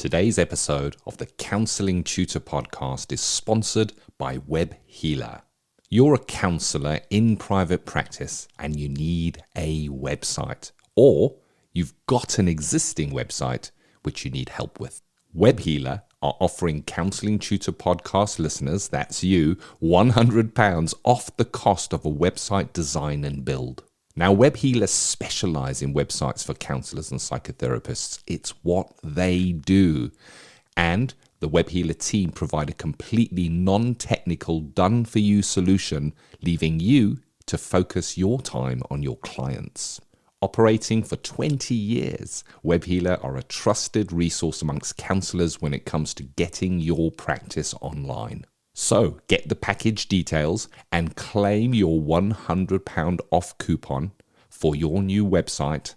Today's episode of the Counselling Tutor Podcast is sponsored by Web Healer. You're a counsellor in private practice and you need a website, or you've got an existing website which you need help with. Web Healer are offering Counselling Tutor Podcast listeners, that's you, £100 off the cost of a website design and build. Now, Web Healer specialise in websites for counsellors and psychotherapists. It's what they do. And the Web Healer team provide a completely non-technical, done-for-you solution, leaving you to focus your time on your clients. Operating for 20 years, Web Healer are a trusted resource amongst counsellors when it comes to getting your practice online. So get the package details and claim your £100 off coupon for your new website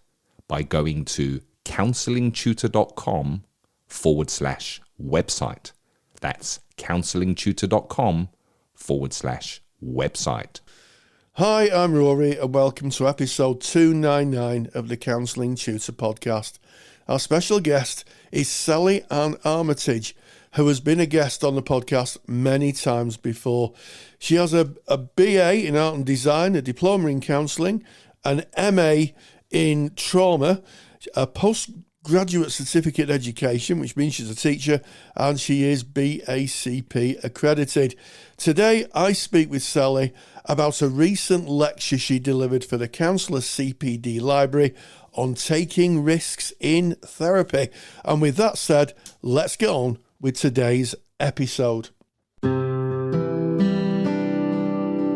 by going to counsellingtutor.com/website. That's counsellingtutor.com/website. Hi, I'm Rory and welcome to episode 299 of the Counselling Tutor Podcast. Our special guest is Sally-Anne Armitage, who has been a guest on the podcast many times before. She has a BA in Art and Design, a Diploma in Counselling, an MA in Trauma, a postgraduate certificate in Education, which means she's a teacher, and she is BACP accredited. Today, I speak with Sally about a recent lecture she delivered for the Counsellor CPD Library on taking risks in therapy. And with that said, let's get on with today's episode.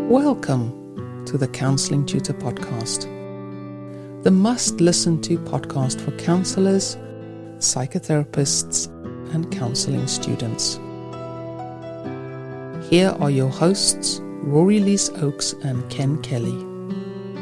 Welcome to the Counselling Tutor Podcast, the must-listen-to podcast for counsellors, psychotherapists, and counselling students. Here are your hosts, Rory Oakes and Ken Kelly.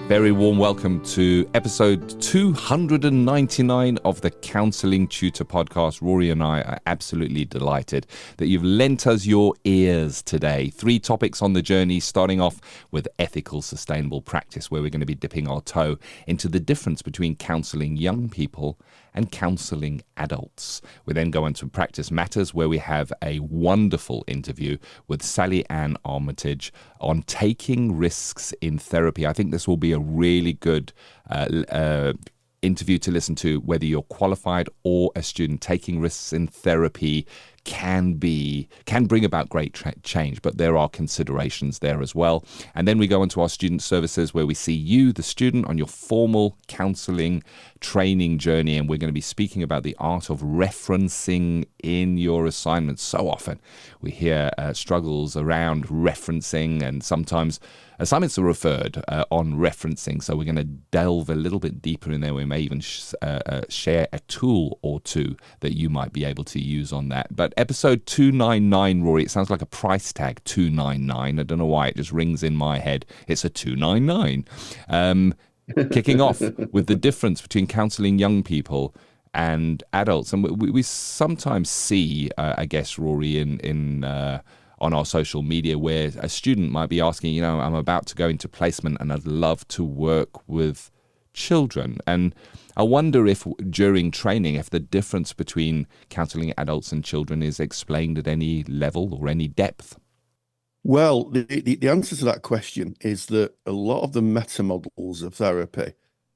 Very warm welcome to episode 299 of the Counselling Tutor Podcast. Rory and I are absolutely delighted that you've lent us your ears today. 3 topics on the journey, starting off with ethical, sustainable practice, where we're going to be dipping our toe into the difference between counselling young people and counselling adults. We then go into Practice Matters, where we have a wonderful interview with Sally-Anne Armitage on taking risks in therapy. I think this will be a really good interview to listen to, whether you're qualified or a student. Taking risks in therapy can bring about great change, but there are considerations there as well. And then we go into our student services, where we see you, the student, on your formal counselling training journey, and we're going to be speaking about the art of referencing in your assignments. So often we hear struggles around referencing, and sometimes assignments are referred on referencing. So we're going to delve a little bit deeper in there. We may even share a tool or two that you might be able to use on that. But episode 299, Rory, it sounds like a price tag, 299. I don't know why, it just rings in my head. It's a 299. Kicking off with the difference between counselling young people and adults. And we sometimes see, I guess, Rory, on our social media, where a student might be asking, I'm about to go into placement and I'd love to work with children. And I wonder if during training, if the difference between counselling adults and children is explained at any level or any depth. Well, the answer to that question is that a lot of the meta models of therapy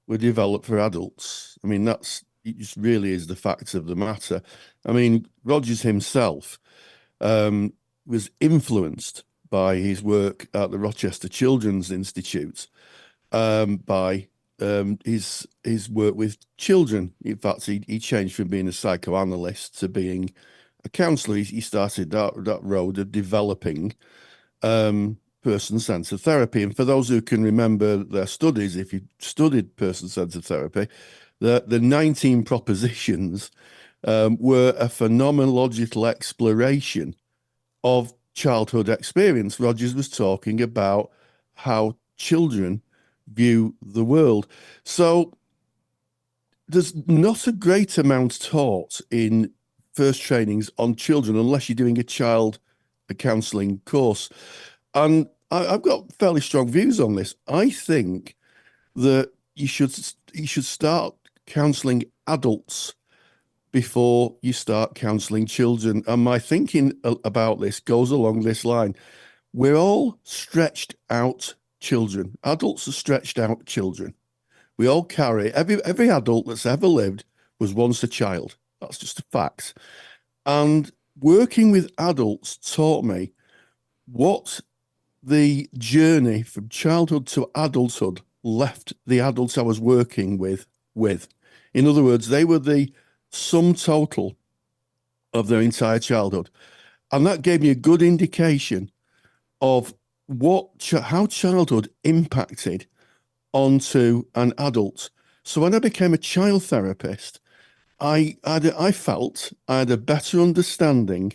were developed for adults. I mean, it just really is the fact of the matter. I mean, Rogers himself was influenced by his work at the Rochester Children's Institute, by his work with children. In fact, he changed from being a psychoanalyst to being a counsellor. He started that road of developing person-centered therapy. And for those who can remember their studies, if you studied person-centered therapy, the 19 propositions were a phenomenological exploration of childhood experience. Rogers was talking about how children view the world. So there's not a great amount taught in first trainings on children unless you're doing a counselling course. And I've got fairly strong views on this. I think that you should start counselling adults before you start counselling children. And my thinking about this goes along this line. We're all stretched out children. Adults are stretched out children. We all carry, every adult that's ever lived was once a child. That's just a fact. And working with adults taught me what the journey from childhood to adulthood left the adults I was working with. In other words, they were the sum total of their entire childhood. And that gave me a good indication of how childhood impacted onto an adult. So when I became a child therapist, I felt I had a better understanding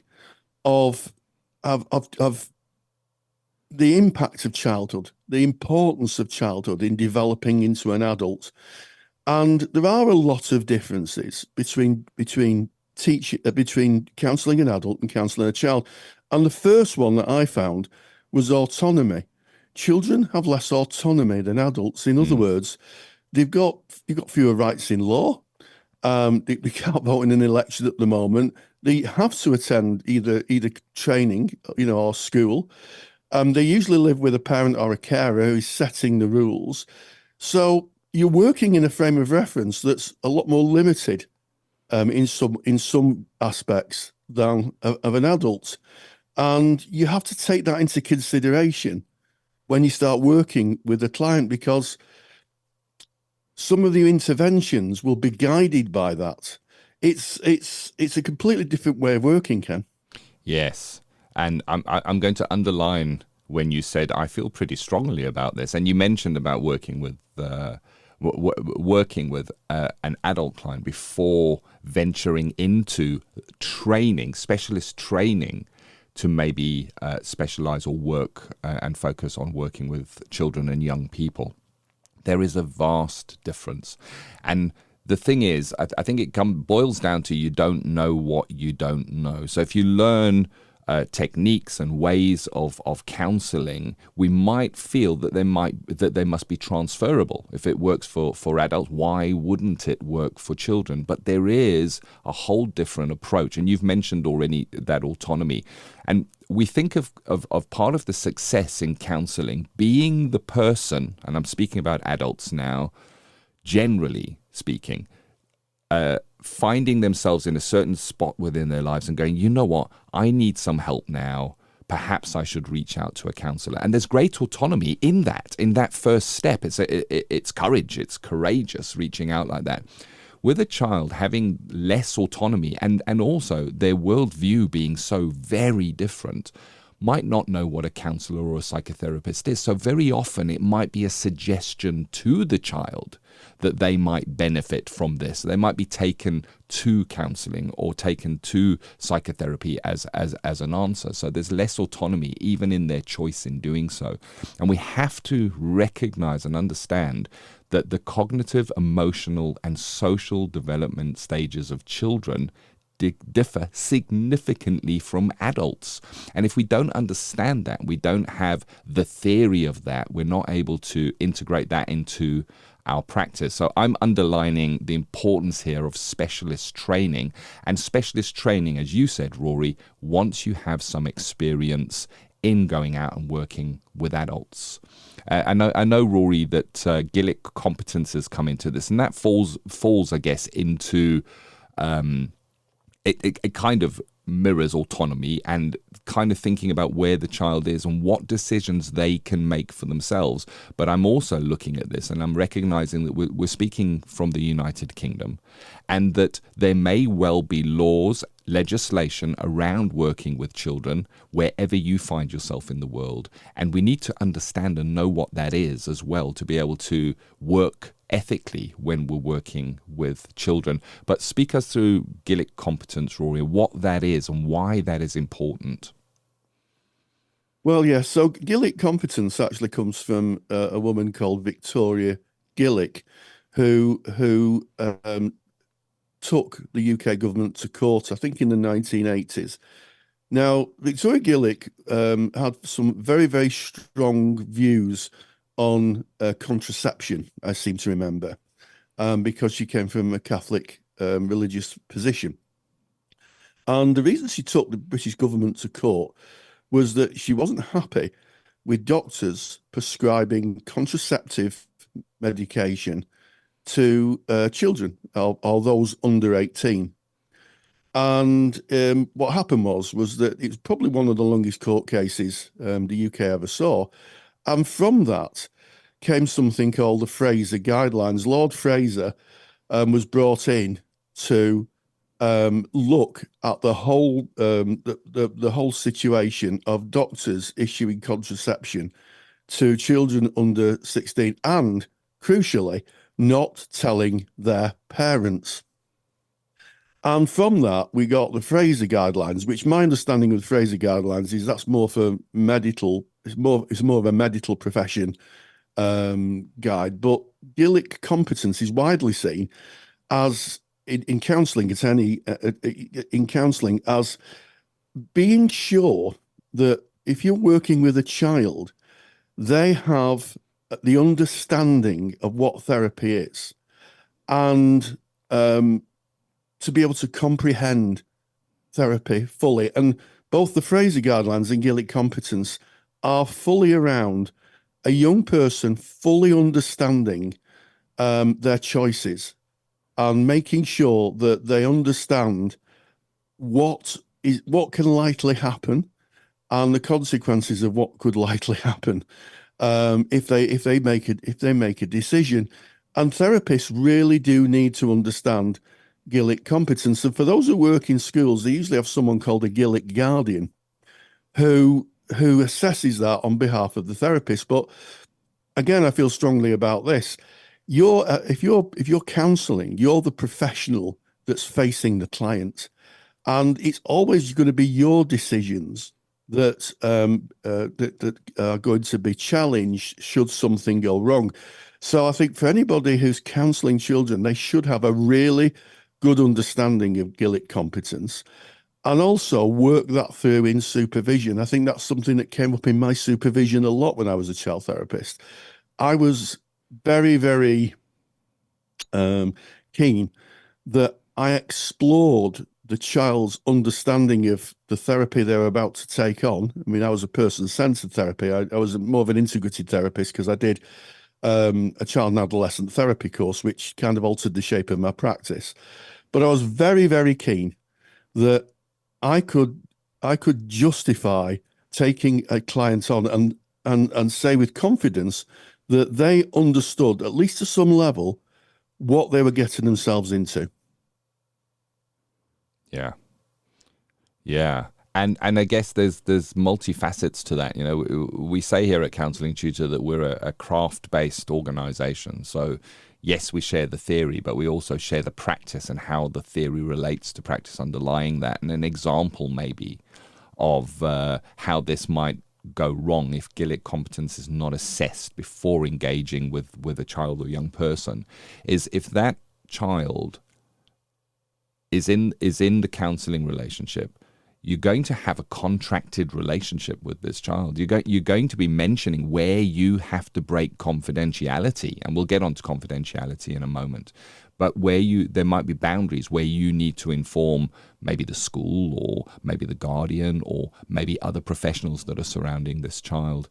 of the impact of childhood, the importance of childhood in developing into an adult. And there are a lot of differences between counselling an adult and counselling a child. And the first one that I found was autonomy. Children have less autonomy than adults. In other words, you've got fewer rights in law. They can't vote in an election at the moment. They have to attend either training, or school. They usually live with a parent or a carer who is setting the rules. So you're working in a frame of reference that's a lot more limited in some aspects than of an adult. And you have to take that into consideration when you start working with a client, because some of the interventions will be guided by that. It's a completely different way of working, Ken. Yes. And I'm going to underline when you said I feel pretty strongly about this, and you mentioned about working with an adult client before venturing into training, specialist training, to maybe specialize or work and focus on working with children and young people. There is a vast difference, and the thing is, I think it boils down to you don't know what you don't know. So if you learn techniques and ways of counselling, we might feel that they must be transferable. If it works for adults, why wouldn't it work for children? But there is a whole different approach, and you've mentioned already that autonomy. And we think of part of the success in counselling being the person, and I'm speaking about adults now, generally speaking, finding themselves in a certain spot within their lives and going, you know what, I need some help now. Perhaps I should reach out to a counsellor. And there's great autonomy in that first step. It's courage, it's courageous reaching out like that. With a child having less autonomy and also their worldview being so very different, might not know what a counsellor or a psychotherapist is. So very often it might be a suggestion to the child that they might benefit from this. They might be taken to counselling or taken to psychotherapy as an answer. So there's less autonomy even in their choice in doing so. And we have to recognize and understand that the cognitive, emotional, and social development stages of children differ significantly from adults. And if we don't understand that, we don't have the theory of that, we're not able to integrate that into our practice. So I'm underlining the importance here of specialist training. And specialist training, as you said, Rory, once you have some experience in going out and working with adults. I know, Rory, that Gillick competences come into this, and that falls, I guess, into it kind of mirrors autonomy and kind of thinking about where the child is and what decisions they can make for themselves. But I'm also looking at this and I'm recognizing that we're speaking from the United Kingdom, and that there may well be laws, legislation around working with children wherever you find yourself in the world. And we need to understand and know what that is as well to be able to work ethically when we're working with children. But speak us through Gillick competence, Rory, what that is and why that is important. Well, yeah, so Gillick competence actually comes from a woman called Victoria Gillick, who took the UK government to court, I think in the 1980s. Now, Victoria Gillick had some very, very strong views on contraception, I seem to remember, because she came from a Catholic religious position. And the reason she took the British government to court was that she wasn't happy with doctors prescribing contraceptive medication to children or those under 18. And what happened was that it was probably one of the longest court cases the UK ever saw. And from that came something called the Fraser Guidelines. Lord Fraser was brought in to look at the whole the whole situation of doctors issuing contraception to children under 16 and, crucially, not telling their parents. And from that, we got the Fraser Guidelines, which my understanding of the Fraser Guidelines is that's more for medical, it's more of a medical profession guide. But Gillick competence is widely seen as in counselling as being sure that if you're working with a child, they have the understanding of what therapy is, and to be able to comprehend therapy fully. And both the Fraser Guidelines and Gillick competence are fully around a young person fully understanding their choices and making sure that they understand what can likely happen and the consequences of what could likely happen if they make a decision. And therapists really do need to understand Gillick competence. And for those who work in schools, they usually have someone called a Gillick guardian who assesses that on behalf of the therapist. But again, I feel strongly about this. If you're counselling, you're the professional that's facing the client, and it's always going to be your decisions that are going to be challenged should something go wrong. So I think for anybody who's counselling children, they should have a really good understanding of Gillick competence and also work that through in supervision. I think that's something that came up in my supervision a lot when I was a child therapist. I was very, very keen that I explored the child's understanding of the therapy they were about to take on. I mean, I was a person-centered therapy. I was more of an integrated therapist because I did a child and adolescent therapy course, which kind of altered the shape of my practice. But I was very, very keen that I could justify taking a client on and say with confidence that they understood, at least to some level, what they were getting themselves into. Yeah. And I guess there's multifacets to that. You know, we say here at Counselling Tutor that we're a craft-based organization. So yes, we share the theory, but we also share the practice and how the theory relates to practice underlying that. And an example maybe of how this might go wrong if Gillick competence is not assessed before engaging with a child or young person is if that child is in the counselling relationship, you're going to have a contracted relationship with this child. You're going to be mentioning where you have to break confidentiality, and we'll get onto confidentiality in a moment. But there might be boundaries where you need to inform maybe the school or maybe the guardian or maybe other professionals that are surrounding this child.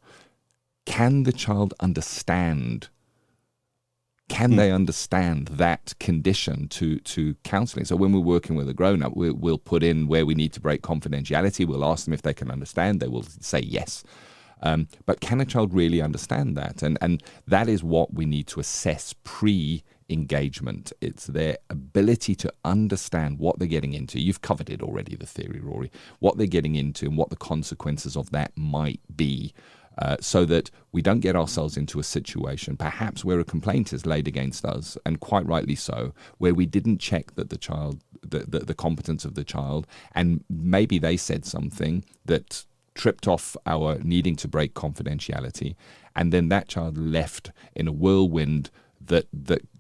Can the child understand? Can they understand that condition to counselling? So when we're working with a grown-up, we'll put in where we need to break confidentiality. We'll ask them if they can understand. They will say yes. But can a child really understand that? And that is what we need to assess pre-engagement. It's their ability to understand what they're getting into. You've covered it already, the theory, Rory. What they're getting into and what the consequences of that might be. So that we don't get ourselves into a situation, perhaps where a complaint is laid against us, and quite rightly so, where we didn't check that the child, the competence of the child, and maybe they said something that tripped off our needing to break confidentiality, and then that child left in a whirlwind that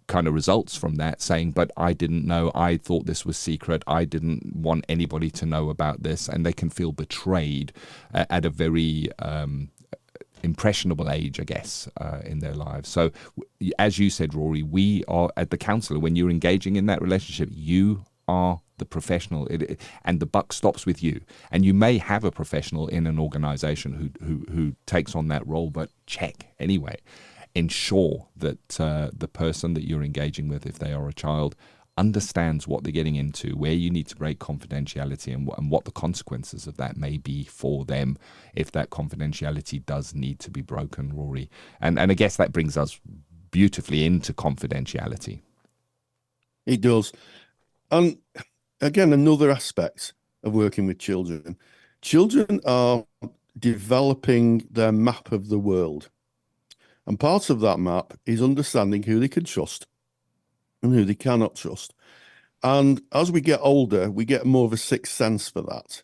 kind of results from that, saying, but I didn't know, I thought this was secret, I didn't want anybody to know about this, and they can feel betrayed at a very impressionable age, I guess, in their lives. So as you said, Rory, we are at the counsellor. When you're engaging in that relationship, you are the professional, and the buck stops with you. And you may have a professional in an organization who takes on that role, but check anyway. Ensure that the person that you're engaging with, if they are a child, understands what they're getting into, where you need to break confidentiality, and what the consequences of that may be for them if that confidentiality does need to be broken, Rory. And I guess that brings us beautifully into confidentiality. It does. And again, another aspect of working with children. Children are developing their map of the world. And part of that map is understanding who they can trust and who they cannot trust. And as we get older, we get more of a sixth sense for that.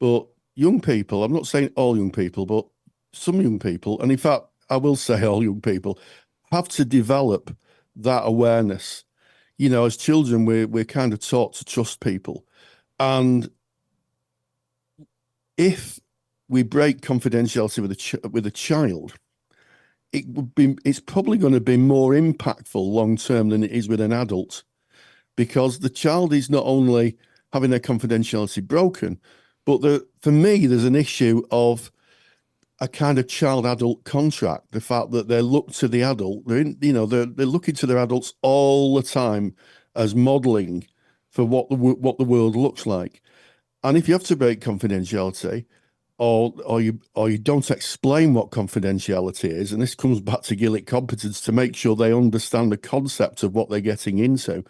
But young people, I'm not saying all young people, but some young people, and in fact, I will say all young people, have to develop that awareness. You know, as children, we're kind of taught to trust people. And if we break confidentiality with a child, it's probably going to be more impactful long term than it is with an adult, because the child is not only having their confidentiality broken, but for me, there's an issue of a kind of child-adult contract. The fact that they look to the adult, they're looking to their adults all the time as modelling for what the world looks like. And if you have to break confidentiality, or you don't explain what confidentiality is, and this comes back to Gillick competence, to make sure they understand the concept of what they're getting into,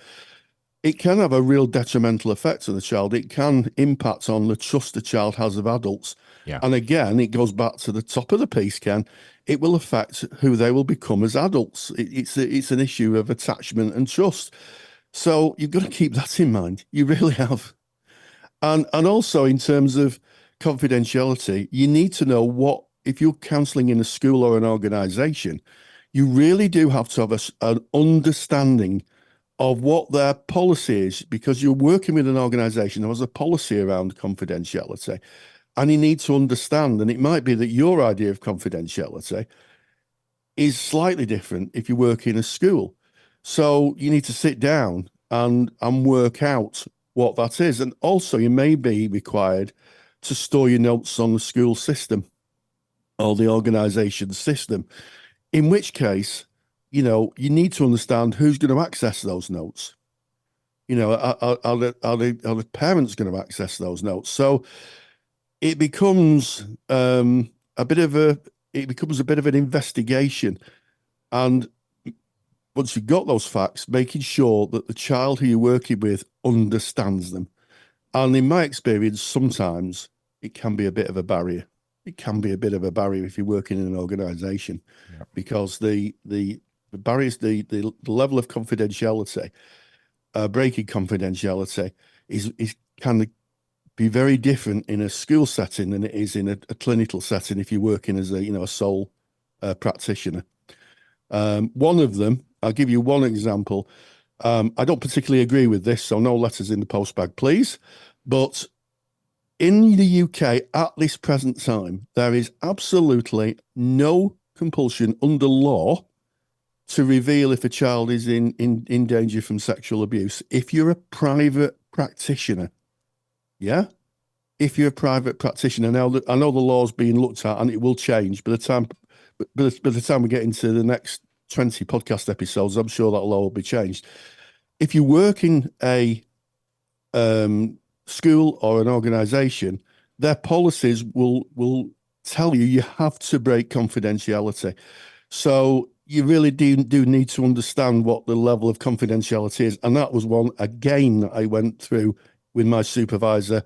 it can have a real detrimental effect on the child. It can impact on the trust the child has of adults. Yeah. And again, it goes back to the top of the piece, Ken. It will affect who they will become as adults. It's an issue of attachment and trust. So you've got to keep that in mind. You really have. And also in terms of confidentiality, you need to know what, if you're counselling in a school or an organisation, you really do have to have an understanding of what their policy is, because you're working with an organisation that has a policy around confidentiality, and you need to understand, and it might be that your idea of confidentiality is slightly different if you work in a school. So you need to sit down and work out what that is. And also you may be required to store your notes on the school system or the organisation system, in which case, you need to understand who's going to access those notes. Are the parents going to access those notes? So it becomes a bit of an investigation. And once you've got those facts, making sure that the child who you're working with understands them. And in my experience, sometimes it can be a bit of a barrier. It can be a bit of a barrier if you're working in an organisation, because the barriers, the level of confidentiality, breaking confidentiality can be very different in a school setting than it is in a clinical setting if you're working as a sole practitioner. One of them, I'll give you one example. I don't particularly agree with this, so no letters in the postbag, please. But in the UK at this present time, there is absolutely no compulsion under law to reveal if a child is in danger from sexual abuse. If you're a private practitioner, if you're a private practitioner, now I know the law's being looked at and it will change. By the time we get into the next 20 podcast episodes, I'm sure that law will be changed. If you work in a school or an organisation, their policies will tell you have to break confidentiality. So you really do need to understand what the level of confidentiality is. And that was one, again, that I went through with my supervisor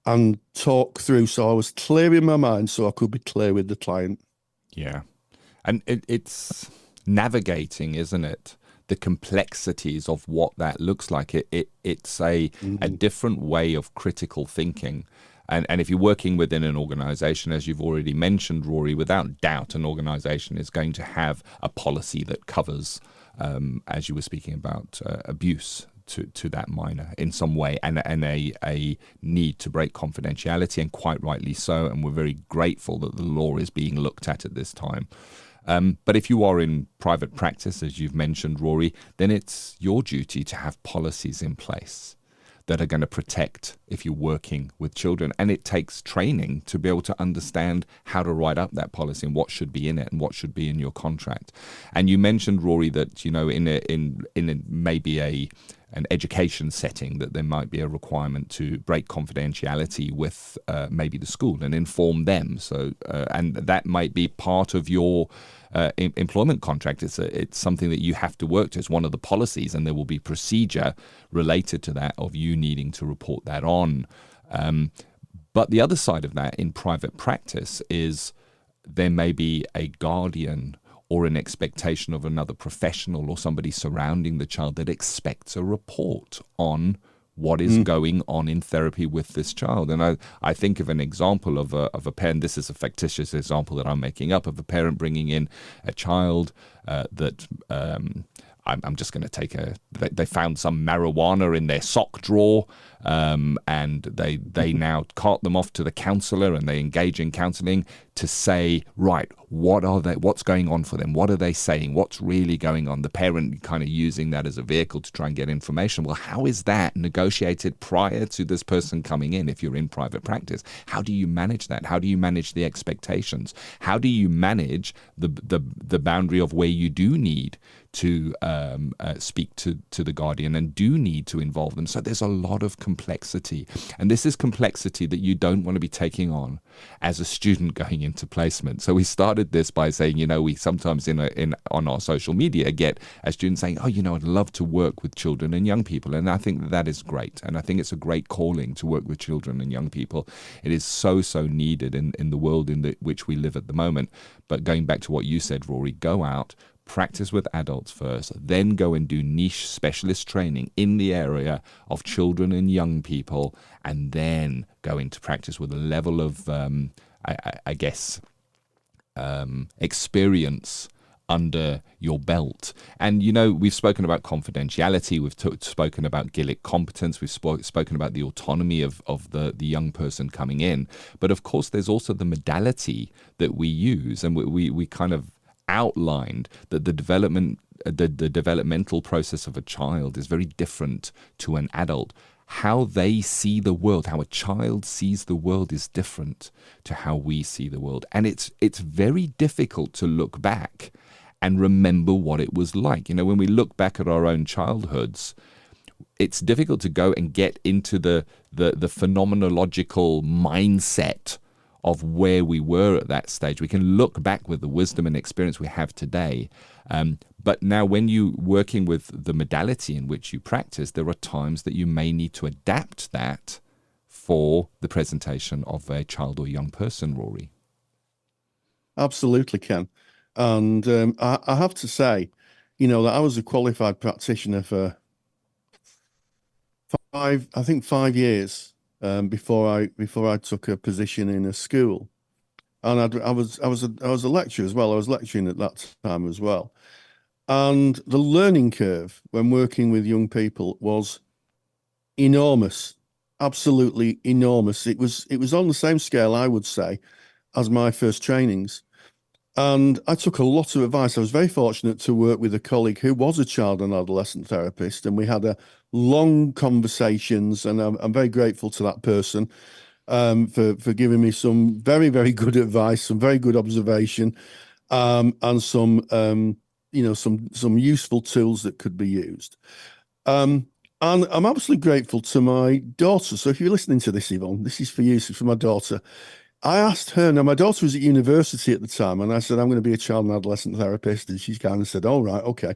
and talked through. So I was clear in my mind so I could be clear with the client. Yeah. And it's navigating, isn't it? The complexities of what that looks like. It's a different way of critical thinking. And if you're working within an organization, as you've already mentioned, Rory, without doubt, an organization is going to have a policy that covers, as you were speaking about, abuse to that minor in some way, and a need to break confidentiality, and quite rightly so. And we're very grateful that the law is being looked at this time. But if you are in private practice, as you've mentioned, Rory, then it's your duty to have policies in place that are going to protect if you're working with children. And it takes training to be able to understand how to write up that policy and what should be in it and what should be in your contract. And you mentioned, Rory, that, you know, in maybe an education setting, that there might be a requirement to break confidentiality with maybe the school and inform them. So, and that might be part of your employment contract. It's something that you have to work to. It's one of the policies, and there will be procedure related to that of you needing to report that on. But the other side of that in private practice is there may be a guardian or an expectation of another professional or somebody surrounding the child that expects a report on what is going on in therapy with this child. And I think of an example of a parent. This is a fictitious example that I'm making up, of a parent bringing in a child that I'm just going to take they found some marijuana in their sock drawer, and they now cart them off to the counsellor, and they engage in counselling to say, right, what's going on for them? What are they saying? What's really going on? The parent kind of using that as a vehicle to try and get information. Well, how is that negotiated prior to this person coming in if you're in private practice? How do you manage that? How do you manage the expectations? How do you manage the boundary of where you do need to speak to the guardian and do need to involve them? So there's a lot of complexity, and this is complexity that you don't want to be taking on as a student going into placement. So we started this by saying, you know, we sometimes on our social media get a student saying, oh, you know, I'd love to work with children and young people, and I think that is great, and I think it's a great calling to work with children and young people. It is so needed in the world in which we live at the moment. But going back to what you said, Rory, go out, practice with adults first, then go and do niche specialist training in the area of children and young people, and then go into practice with a level of, experience under your belt. And, you know, we've spoken about confidentiality, we've spoken about Gillick competence, we've spoken about the autonomy of the young person coming in. But of course, there's also the modality that we use, and we kind of outlined that the developmental process of a child is very different to an adult. How they see the world, how a child sees the world, is different to how we see the world. And it's very difficult to look back and remember what it was like. You know, when we look back at our own childhoods, it's difficult to go and get into the phenomenological mindset of where we were at that stage. We can look back with the wisdom and experience we have today. But now when you're working with the modality in which you practice, there are times that you may need to adapt that for the presentation of a child or young person, Rory. Absolutely, Ken. And I have to say, you know, that I was a qualified practitioner for 5 years before I took a position in a school, and I was a lecturer as well. I was lecturing at that time as well, and the learning curve when working with young people was enormous, absolutely enormous. It was on the same scale, I would say, as my first trainings. And I took a lot of advice. I was very fortunate to work with a colleague who was a child and adolescent therapist, and we had a long conversations, and I'm very grateful to that person for giving me some very, very good advice, some very good observation, and some useful tools that could be used. And I'm absolutely grateful to my daughter. So if you're listening to this, Yvonne, this is for you, for my daughter. I asked her, now my daughter was at university at the time, and I said, I'm going to be a child and adolescent therapist. And she kind of said, oh, right, okay.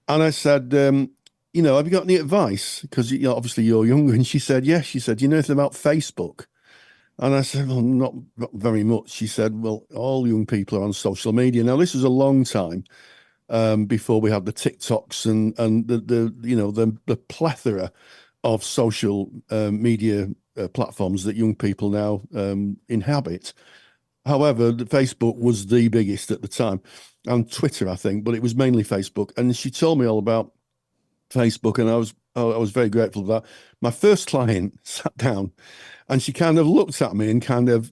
And I said, have you got any advice? Because, obviously you're younger. And she said, yes. She said, you know anything about Facebook? And I said, well, not very much. She said, well, all young people are on social media. Now, this was a long time before we had the TikToks and the plethora of social media platforms that young people now inhabit. However, Facebook was the biggest at the time, and Twitter, I think, but it was mainly Facebook. And she told me all about Facebook, and I was I was very grateful for that. My first client sat down and she kind of looked at me and kind of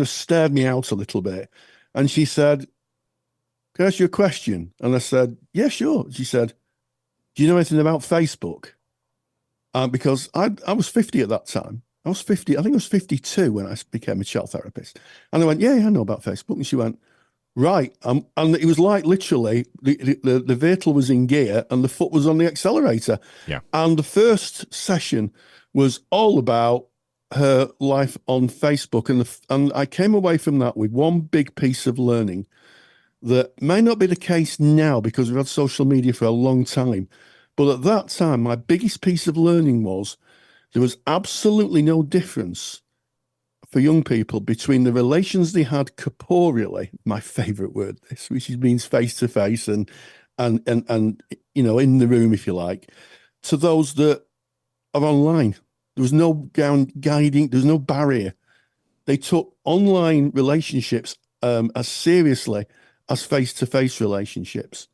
stared me out a little bit. And she said, "Can I ask you a question?" And I said, "Yeah, sure." She said, "Do you know anything about Facebook?" Because I was 50 at that time. I was 50, I think I was 52 when I became a child therapist. And I went, yeah, I know about Facebook. And she went, right. And it was like literally the vehicle was in gear and the foot was on the accelerator. Yeah. And the first session was all about her life on Facebook. And I came away from that with one big piece of learning that may not be the case now because we've had social media for a long time. But at that time, my biggest piece of learning was there was absolutely no difference for young people between the relations they had corporeally, my favorite word, this, which means face to face and you know, in the room, if you like, to those that are online. There was no guiding, there was no barrier. They took online relationships as seriously as face-to-face relationships,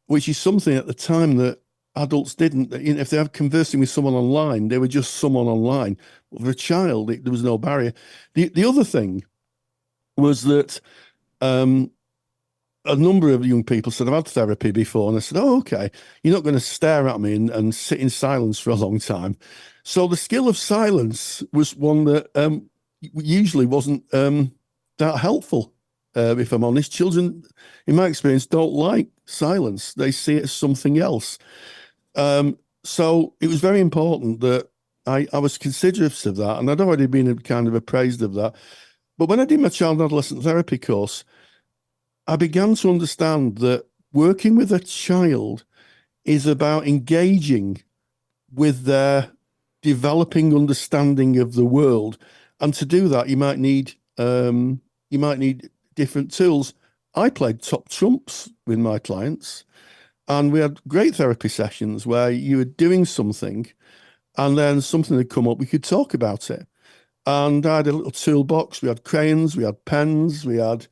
which is something at the time that adults didn't. You know, if they were conversing with someone online, they were just someone online. But for a child, there was no barrier. The other thing was that a number of young people said, I've had therapy before. And I said, oh, okay, you're not going to stare at me and sit in silence for a long time. So the skill of silence was one that usually wasn't that helpful. If I'm honest, children, in my experience, don't like silence. They see it as something else. So it was very important that I was considerate of that, and I'd already been kind of appraised of that. But when I did my child and adolescent therapy course, I began to understand that working with a child is about engaging with their developing understanding of the world. And to do that, you might need different tools. I played top trumps with my clients, and we had great therapy sessions where you were doing something and then something had come up, we could talk about it. And I had a little toolbox. We had crayons, we had pens, we had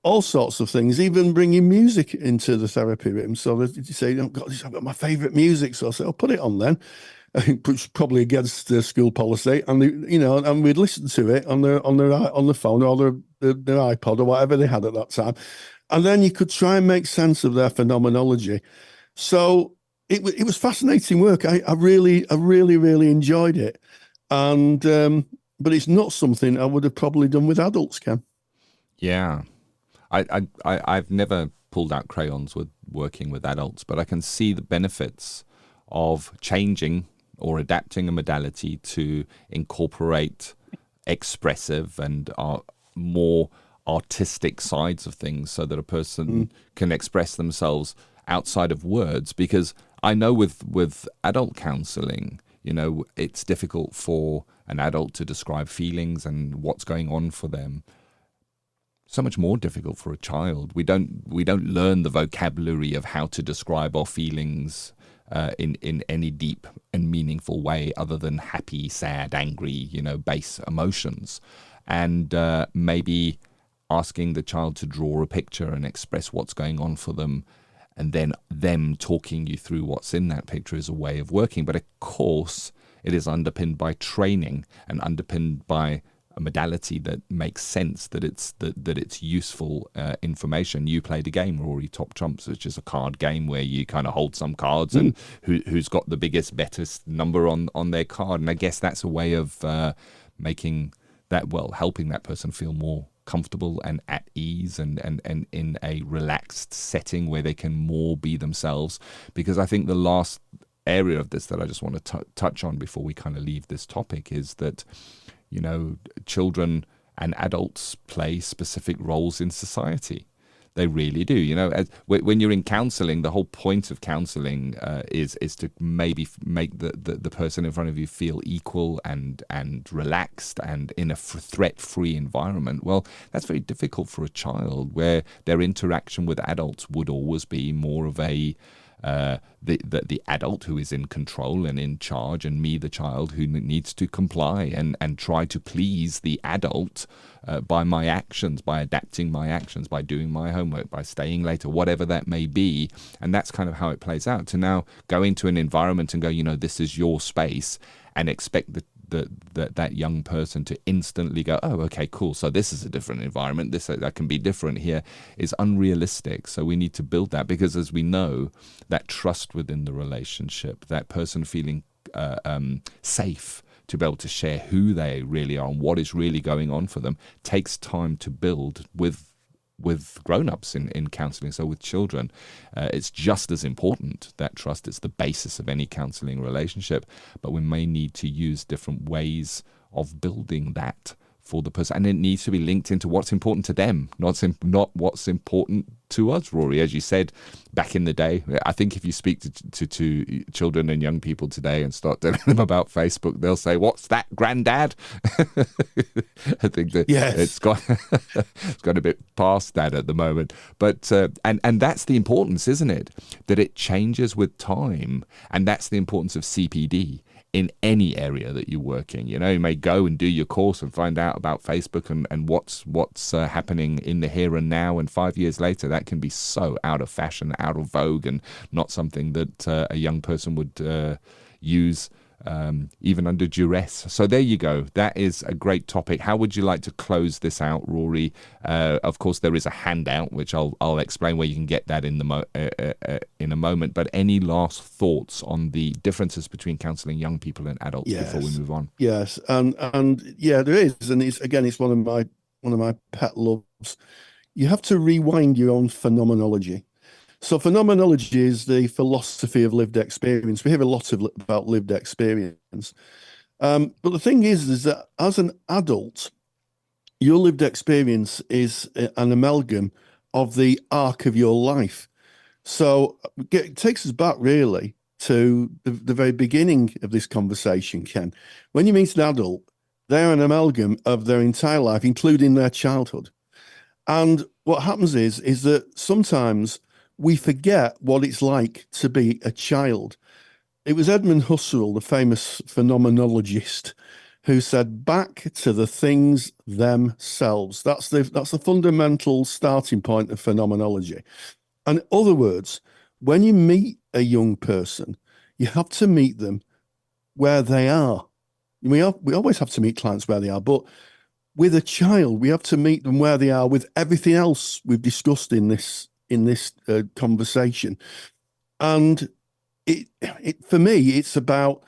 all sorts of things, even bringing music into the therapy room. So that you say, oh, God, I've got my favourite music. So I said, I'll put it on then. It's probably against the school policy, and and we'd listen to it on the phone or their iPod or whatever they had at that time, and then you could try and make sense of their phenomenology. So it was fascinating work. I really enjoyed it, and but it's not something I would have probably done with adults, Ken. Yeah, I've never pulled out crayons with working with adults, but I can see the benefits of changing or adapting a modality to incorporate expressive and more artistic sides of things so that a person can express themselves outside of words. Because I know with adult counseling, you know, it's difficult for an adult to describe feelings and what's going on for them. So much more difficult for a child. We don't learn the vocabulary of how to describe our feelings in any deep and meaningful way other than happy, sad, angry, base emotions. And maybe asking the child to draw a picture and express what's going on for them, and then them talking you through what's in that picture is a way of working. But of course, it is underpinned by training and underpinned by a modality that makes sense, that it's useful information. You played a game, Rory, Top Trumps, which is a card game where you kind of hold some cards and who's got the biggest, bettest number on their card. And I guess that's a way of making that, helping that person feel more comfortable and at ease and in a relaxed setting where they can more be themselves. Because I think the last area of this that I just want to touch on before we kind of leave this topic is that children and adults play specific roles in society. They really do. When you're in counselling, the whole point of counselling is to maybe make the person in front of you feel equal and relaxed and in a threat-free environment. Well, that's very difficult for a child, where their interaction with adults would always be more of a the adult who is in control and in charge, and me, the child, who needs to comply and try to please the adult by my actions, by adapting my actions, by doing my homework, by staying later, whatever that may be. And that's kind of how it plays out. To now go into an environment and go, this is your space, and expect that young person to instantly go, oh, okay, cool, so this is a different environment, that can be different here, is unrealistic. So we need to build that, because as we know, that trust within the relationship, that person feeling safe to be able to share who they really are and what is really going on for them, takes time to build with grown-ups in counselling. So with children, it's just as important, that trust. It's the basis of any counselling relationship, but we may need to use different ways of building that for the person, and it needs to be linked into what's important to them, not what's important to us, Rory. As you said, back in the day, I think if you speak to children and young people today and start telling them about Facebook, they'll say, "What's that, Granddad?" I think that it's got a bit past that at the moment, but and that's the importance, isn't it? That it changes with time, and that's the importance of CPD. In any area that you work in, you may go and do your course and find out about Facebook and what's happening in the here and now, and 5 years later that can be so out of fashion, out of vogue, and not something that a young person would use even under duress. So there you go. That is a great topic. How would you like to close this out, Rory? Of course, there is a handout, which I'll explain where you can get that in a moment. But any last thoughts on the differences between counselling young people and adults before we move on? Yes, and yeah, there is, and it's one of my pet loves. You have to rewind your own phenomenology. So phenomenology is the philosophy of lived experience. We hear a lot about lived experience. But the thing is that as an adult, your lived experience is an amalgam of the arc of your life. So it takes us back really to the very beginning of this conversation, Ken. When you meet an adult, they're an amalgam of their entire life, including their childhood. And what happens is that sometimes we forget what it's like to be a child. It was Edmund Husserl, the famous phenomenologist, who said, "Back to the things themselves." That's the fundamental starting point of phenomenology. And in other words, when you meet a young person, you have to meet them where they are. We always have to meet clients where they are, but with a child, we have to meet them where they are with everything else we've discussed in this conversation. And it for me, it's about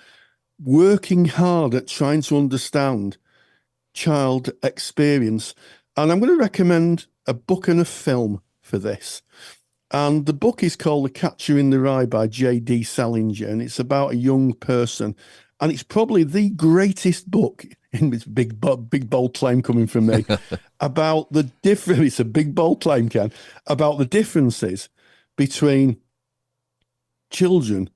working hard at trying to understand child experience. And I'm going to recommend a book and a film for this. And the book is called The Catcher in the Rye by J.D. Salinger, and it's about a young person. And it's probably the greatest book, in this big bold claim coming from me, about the difference. It's a big bold claim, Ken, about the differences between children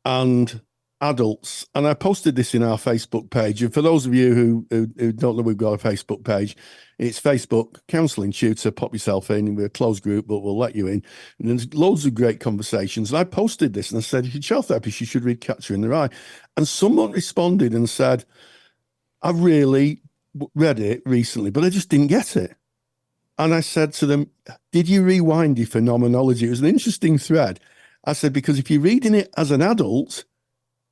and adults. And I posted this in our Facebook page. And for those of you who don't know we've got a Facebook page, it's Facebook, Counselling Tutor, pop yourself in. We're a closed group, but we'll let you in. And there's loads of great conversations. And I posted this and I said, if you're a child therapist, you should read Catcher in the Rye. And someone responded and said, I really read it recently, but I just didn't get it. And I said to them, did you rewind your phenomenology? It was an interesting thread. I said, because if you're reading it as an adult,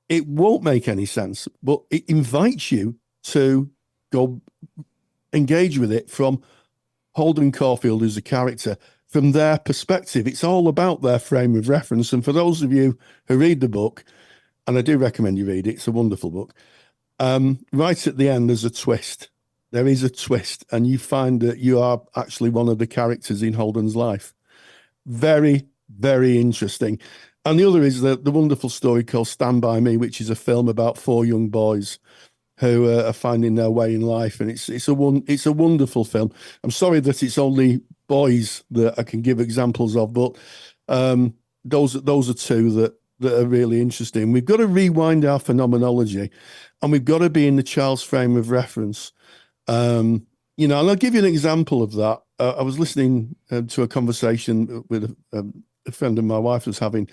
it won't make any sense, but it invites you to go engage with it from Holden Caulfield, who's a character, from their perspective. It's all about their frame of reference. And for those of you who read the book, and I do recommend you read it, it's a wonderful book, right at the end, there's a twist. There is a twist, and you find that you are actually one of the characters in Holden's life. Very, very interesting. And the other is the wonderful story called Stand By Me, which is a film about 4 young boys who are finding their way in life. And it's a wonderful film. I'm sorry that it's only boys that I can give examples of, but those are two that are really interesting. We've got to rewind our phenomenology, and we've got to be in the child's frame of reference. And I'll give you an example of that. I was listening to a conversation with a friend of my wife was having,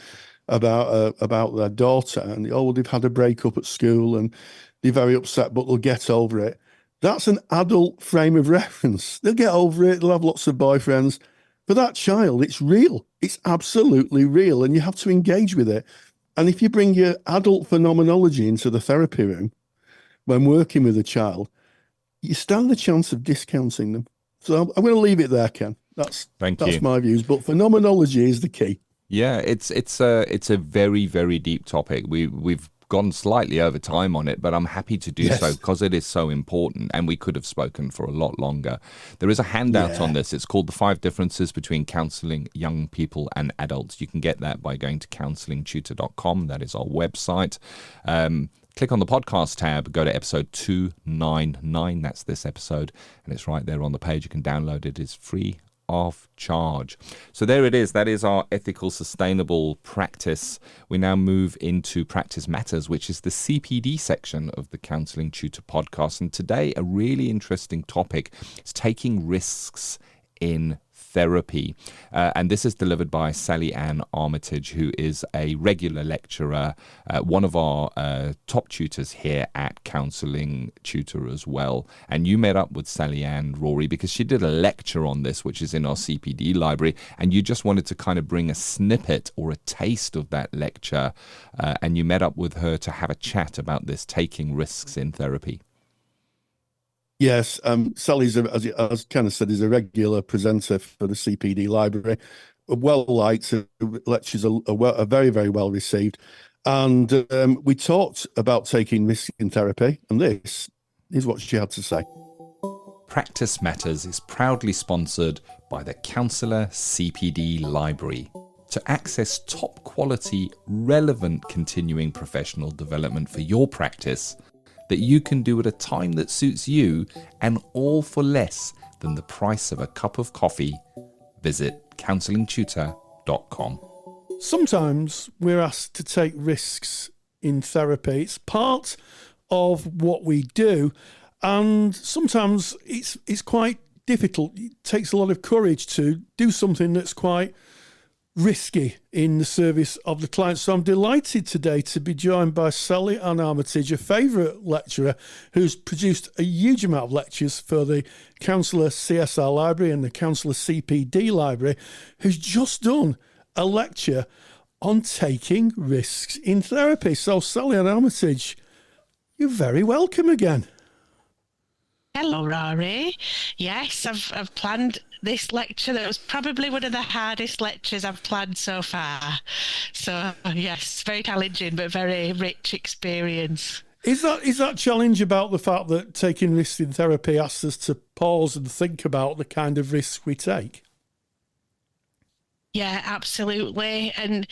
about their daughter, and oh, well, they've had a breakup at school and they're very upset, but they'll get over it. That's an adult frame of reference. They'll get over it. They'll have lots of boyfriends. For that child, it's real. It's absolutely real, and you have to engage with it. And if you bring your adult phenomenology into the therapy room when working with a child, you stand the chance of discounting them. So I'm going to leave it there, Ken. That's my views. But phenomenology is the key. Yeah, it's a very, very deep topic. We've gone slightly over time on it, but I'm happy to do so because it is so important, and we could have spoken for a lot longer. There is a handout on this. It's called The 5 Differences Between Counselling Young People and Adults. You can get that by going to counsellingtutor.com. That is our website. Click on the podcast tab, go to episode 299. That's this episode, and it's right there on the page. You can download it. It's free of charge. So there it is. That is our ethical, sustainable practice. We now move into Practice Matters, which is the CPD section of the Counselling Tutor podcast. And today, a really interesting topic is taking risks in therapy. And this is delivered by Sally-Anne Armitage, who is a regular lecturer, one of our top tutors here at Counselling Tutor as well. And you met up with Sally-Anne, Rory, because she did a lecture on this, which is in our CPD library, and you just wanted to kind of bring a snippet or a taste of that lecture, and you met up with her to have a chat about this, taking risks in therapy. Yes, Sally's, as Ken said, is a regular presenter for the CPD library. Well-liked, lectures are very, very well received. And we talked about taking risks in therapy, and this is what she had to say. Practice Matters is proudly sponsored by the Counsellor CPD Library. To access top-quality, relevant continuing professional development for your practice, that you can do at a time that suits you, and all for less than the price of a cup of coffee, visit counsellingtutor.com. Sometimes we're asked to take risks in therapy. It's part of what we do, and sometimes it's quite difficult. It takes a lot of courage to do something that's quite risky in the service of the client. So I'm delighted today to be joined by Sally-Anne Armitage, a favourite lecturer who's produced a huge amount of lectures for the Counsellor CSR Library and the Counsellor CPD Library, who's just done a lecture on taking risks in therapy. So Sally-Anne Armitage, you're very welcome again. Hello, Rory. Yes, I've planned this lecture. That was probably one of the hardest lectures I've planned so far. So, yes, very challenging, but very rich experience. Is that challenge about the fact that taking risks in therapy asks us to pause and think about the kind of risks we take? Yeah, absolutely. And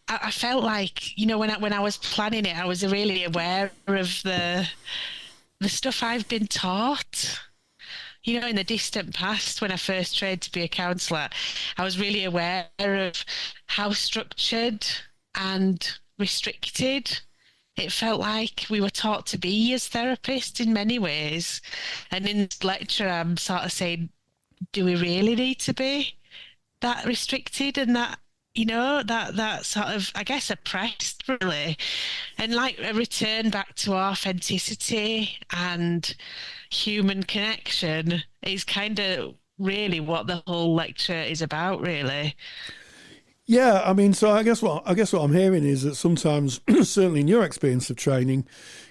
I felt like, you know, when I was planning it, I was really aware of the stuff I've been taught. You know, in the distant past, when I first trained to be a counsellor, I was really aware of how structured and restricted it felt like we were taught to be as therapists in many ways. And in this lecture, I'm sort of saying, do we really need to be that restricted and that, you know, that sort of, I guess, oppressed, really? And like a return back to authenticity and human connection is kind of really what the whole lecture is about, really. Yeah, I mean, so I guess what I'm hearing is that sometimes, certainly in your experience of training,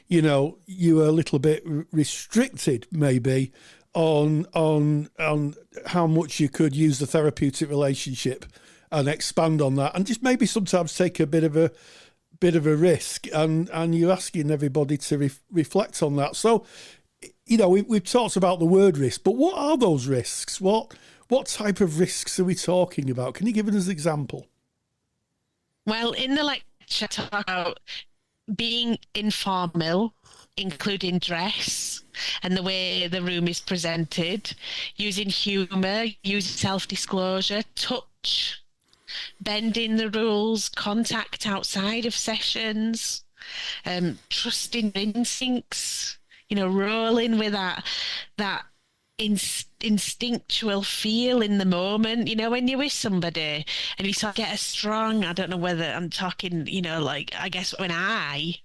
you know, you were a little bit restricted maybe on how much you could use the therapeutic relationship and expand on that, and just maybe sometimes take a bit of a risk, and you're asking everybody to reflect on that. So, you know, we've talked about the word risk, but what are those risks? What type of risks are we talking about? Can you give us an example? Well, in the lecture, I talk about being informal, including dress and the way the room is presented, using humour, using self-disclosure, touch, bending the rules, contact outside of sessions, trusting instincts, you know, rolling with that instinctual feel in the moment, when you're with somebody and you sort of get a strong, I don't know whether I'm talking, like, I guess when I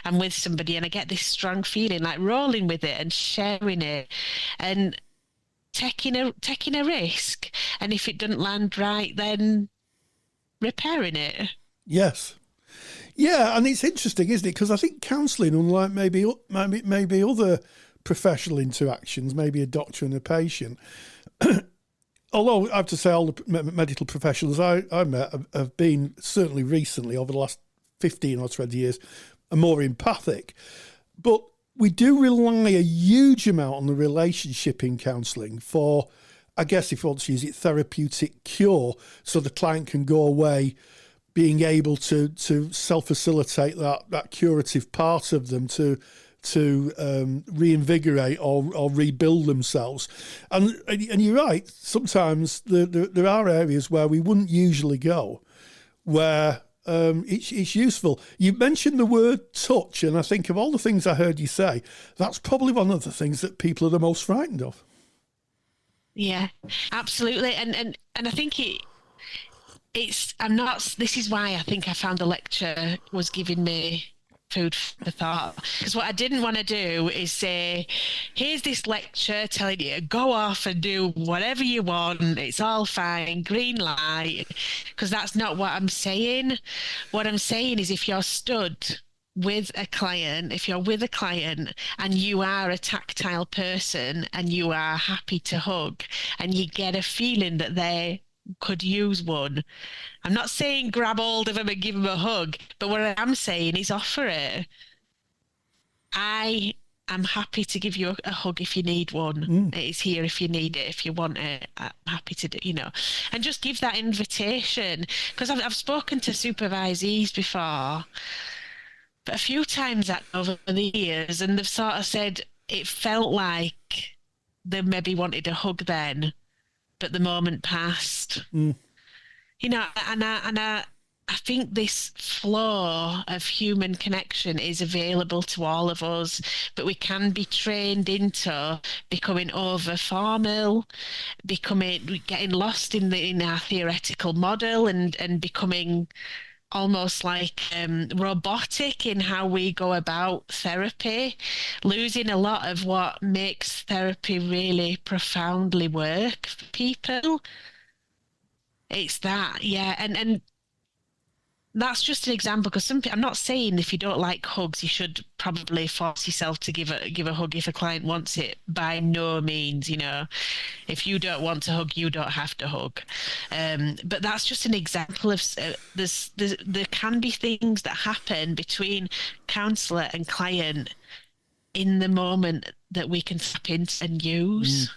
am with somebody and I get this strong feeling, like rolling with it and sharing it and taking a risk, and if it doesn't land right, then repairing it. Yes. Yeah, and it's interesting, isn't it? Because I think counselling, unlike maybe other professional interactions, maybe a doctor and a patient, although I have to say all the medical professionals I met have been, certainly recently, over the last 15 or 20 years, are more empathic. But we do rely a huge amount on the relationship in counselling for, I guess if you want to use it, therapeutic cure, so the client can go away being able to self-facilitate that curative part of them to reinvigorate or rebuild themselves. And you're right, sometimes there are areas where we wouldn't usually go, where it's useful. You mentioned the word touch, and I think of all the things I heard you say, that's probably one of the things that people are the most frightened of. Yeah, absolutely. And I think this is why I think I found the lecture was giving me food for thought, because what I didn't want to do is say, here's this lecture telling you go off and do whatever you want, it's all fine, green light, because that's not what I'm saying. What I'm saying is, if you're stood with a client, and you are a tactile person and you are happy to hug and you get a feeling that they could use one, I'm not saying grab hold of them and give them a hug, but what I am saying is offer it. I am happy to give you a hug if you need one. It is here if you need it, if you want it. I'm happy to do, and just give that invitation. Because I've spoken to supervisees before, but a few times over the years, and they've sort of said it felt like they maybe wanted a hug then, but the moment passed. And I think this flow of human connection is available to all of us, but we can be trained into becoming over formal, getting lost in our theoretical model, and becoming almost like robotic in how we go about therapy, losing a lot of what makes therapy really profoundly work for people. It's that, yeah, and that's just an example, because I'm not saying if you don't like hugs, you should probably force yourself to give a hug if a client wants it. By no means, if you don't want to hug, you don't have to hug. But that's just an example of there can be things that happen between counsellor and client in the moment that we can tap into and use.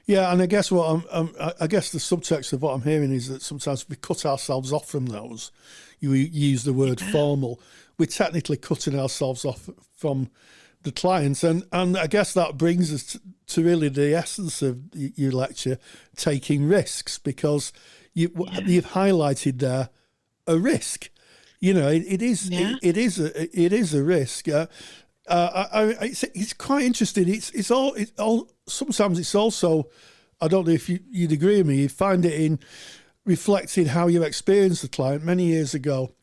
Yeah, and I guess I guess the subtext of what I'm hearing is that sometimes we cut ourselves off from those. You use the word formal. We're technically cutting ourselves off from the clients, and I guess that brings us to really the essence of your lecture, taking risks, because you've highlighted there a risk. It is a risk. It's quite interesting. It's all. Sometimes it's also, I don't know if you'd agree with me, you find it in reflecting how you experience the client. Many years ago,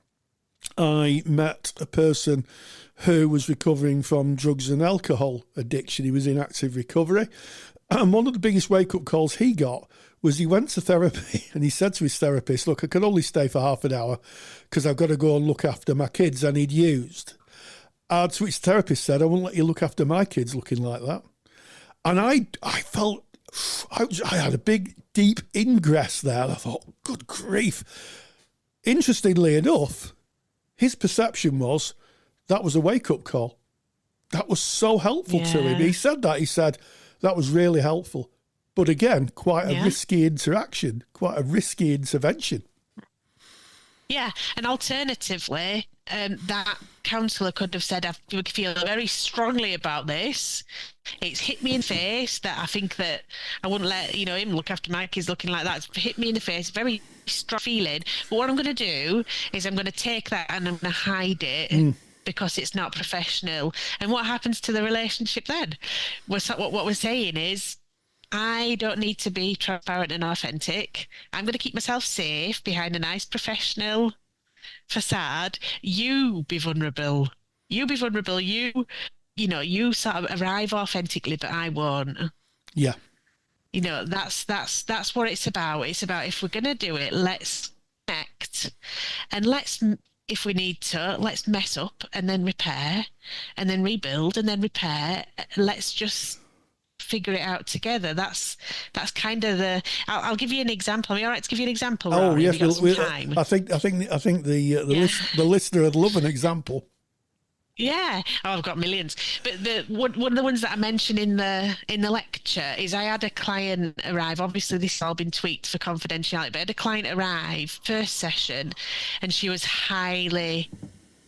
I met a person who was recovering from drugs and alcohol addiction. He was in active recovery. And one of the biggest wake-up calls he got was he went to therapy and he said to his therapist, look, I can only stay for half an hour because I've got to go and look after my kids, and he'd used. And to which the therapist said, I won't let you look after my kids looking like that. And I felt, I had a big, deep ingress there. And I thought, good grief. Interestingly enough, his perception was that was a wake-up call. That was so helpful to him. He said that was really helpful. But again, quite a risky interaction, quite a risky intervention. Yeah, and alternatively, that counsellor could have said, I feel very strongly about this. It's hit me in the face that I think that I wouldn't let him look after my kids looking like that. It's hit me in the face, very strong feeling. But what I'm going to do is I'm going to take that and I'm going to hide it. because it's not professional. And what happens to the relationship then? What we're saying is, I don't need to be transparent and authentic. I'm going to keep myself safe behind a nice professional facade. You be vulnerable. You be vulnerable. You sort of arrive authentically, but I won't. Yeah. That's what it's about. It's about, if we're going to do it, let's connect, and if we need to, let's mess up and then repair and then rebuild and then repair. Let's just figure it out together. That's kind of the. I'll give you an example. Are you all right to give you an example? Oh, Rory? yes. Time? I think the listener would love an example. Yeah, I've got millions. But one of the ones that I mentioned in the lecture is, I had a client arrive. Obviously, this has all been tweaked for confidentiality, but I had a client arrive first session, and she was highly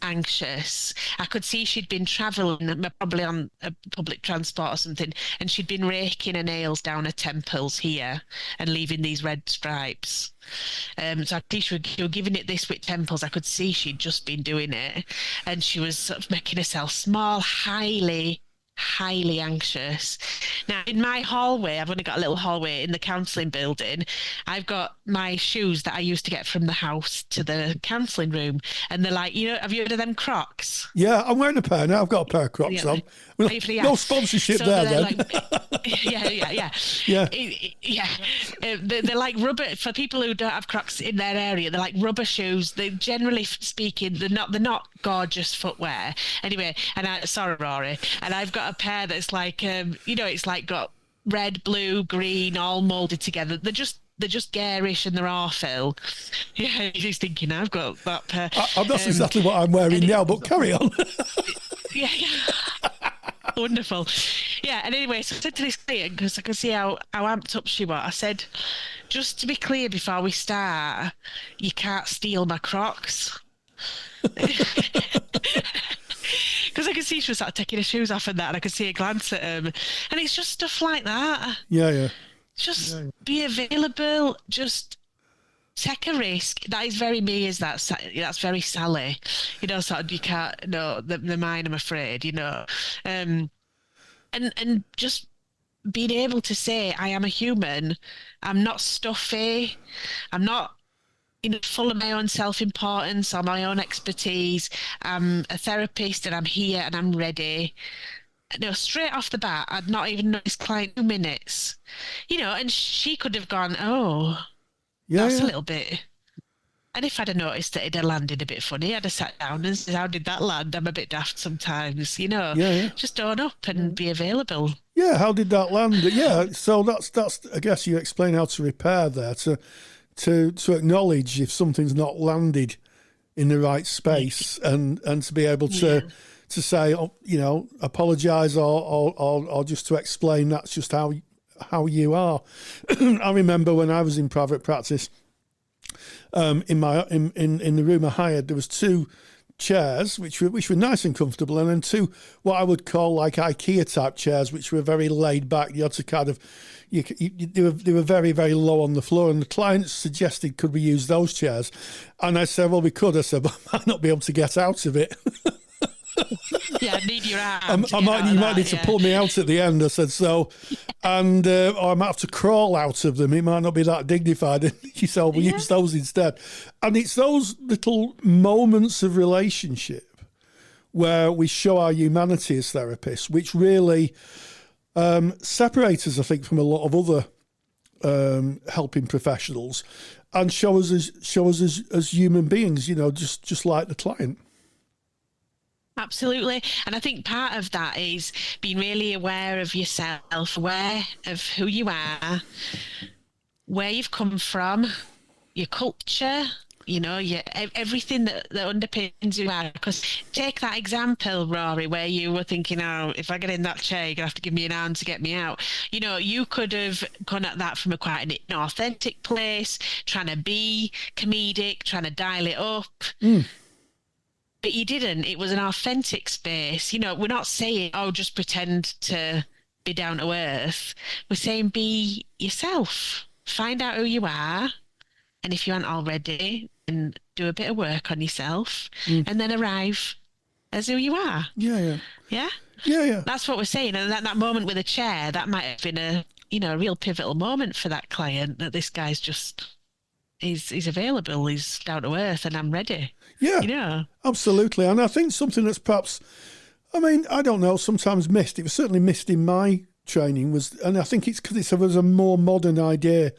anxious. I could see she'd been travelling, probably on a public transport or something, and she'd been raking her nails down her temples here and leaving these red stripes. So I think she was giving it this with temples. I could see she'd just been doing it, and she was sort of making herself small, highly anxious. Now, in my hallway, I've only got a little hallway in the counselling building. I've got my shoes that I used to get from the house to the counselling room, and they're like, have you heard of them Crocs? Yeah, I'm wearing a pair now. I've got a pair of Crocs on. No sponsorship so there then. Yeah. They're like rubber, for people who don't have Crocs in their area. They're like rubber shoes. They, generally speaking, they're not gorgeous footwear. Anyway, sorry, Rory, and I've got a pair that's like, it's like got red, blue, green, all molded together. They're just garish and they're awful. Yeah, he's thinking, I've got that pair. That's exactly what I'm wearing now, but carry on. Yeah. Wonderful. Yeah, and anyway, so I said to this client, because I could see how amped up she was, I said, just to be clear before we start, you can't steal my Crocs. Because I could see she was sort of taking her shoes off and that, and I could see her glance at them. And it's just stuff like that. Yeah. Just be available. Just take a risk. That is very me. That's very Sally. Sort of, you can't. No, the mine. I'm afraid. And just being able to say, I am a human. I'm not stuffy. I'm not full of my own self-importance or my own expertise. I'm a therapist, and I'm here and I'm ready. Straight off the bat, I'd not even noticed client 2 minutes. And she could have gone, that's a little bit. And if I'd have noticed that it had landed a bit funny, I'd have sat down and said, how did that land? I'm a bit daft sometimes, Just own up and be available. Yeah, how did that land? Yeah, so that's I guess you explain how to repair there, to acknowledge if something's not landed in the right space, and to be able to say, apologise or just to explain that's just how you are. I remember when I was in private practice, in the room I hired, there was 2 chairs which were nice and comfortable, and then 2 what I would call like IKEA type chairs, which were very laid back. You had to kind of they were very, very low on the floor, and the client suggested, could we use those chairs? And I said, well, we could. I said, but I might not be able to get out of it. Yeah, I need your arm. You might need to pull me out at the end. I said so, and or I might have to crawl out of them. It might not be that dignified. She said, we'll use those instead. And it's those little moments of relationship where we show our humanity as therapists, which really separate us, I think, from a lot of other helping professionals, and show us as human beings. Just like the client. Absolutely. And I think part of that is being really aware of yourself, aware of who you are, where you've come from, your culture, everything that underpins who you are. Because take that example, Rory, where you were thinking, if I get in that chair, you're going to have to give me an arm to get me out. You could have gone at that from a quite an inauthentic place, trying to be comedic, trying to dial it up. But you didn't. It was an authentic space. We're not saying, just pretend to be down to earth. We're saying be yourself. Find out who you are. And if you aren't already, then do a bit of work on yourself and then arrive as who you are. Yeah. Yeah. That's what we're saying. And that moment with a chair, that might have been a real pivotal moment for that client, that this guy's just, he's available, he's down to earth, and I'm ready. Yeah, absolutely. And I think something that's perhaps, I don't know, sometimes missed, it was certainly missed in my training, and I think it's because it was a more modern idea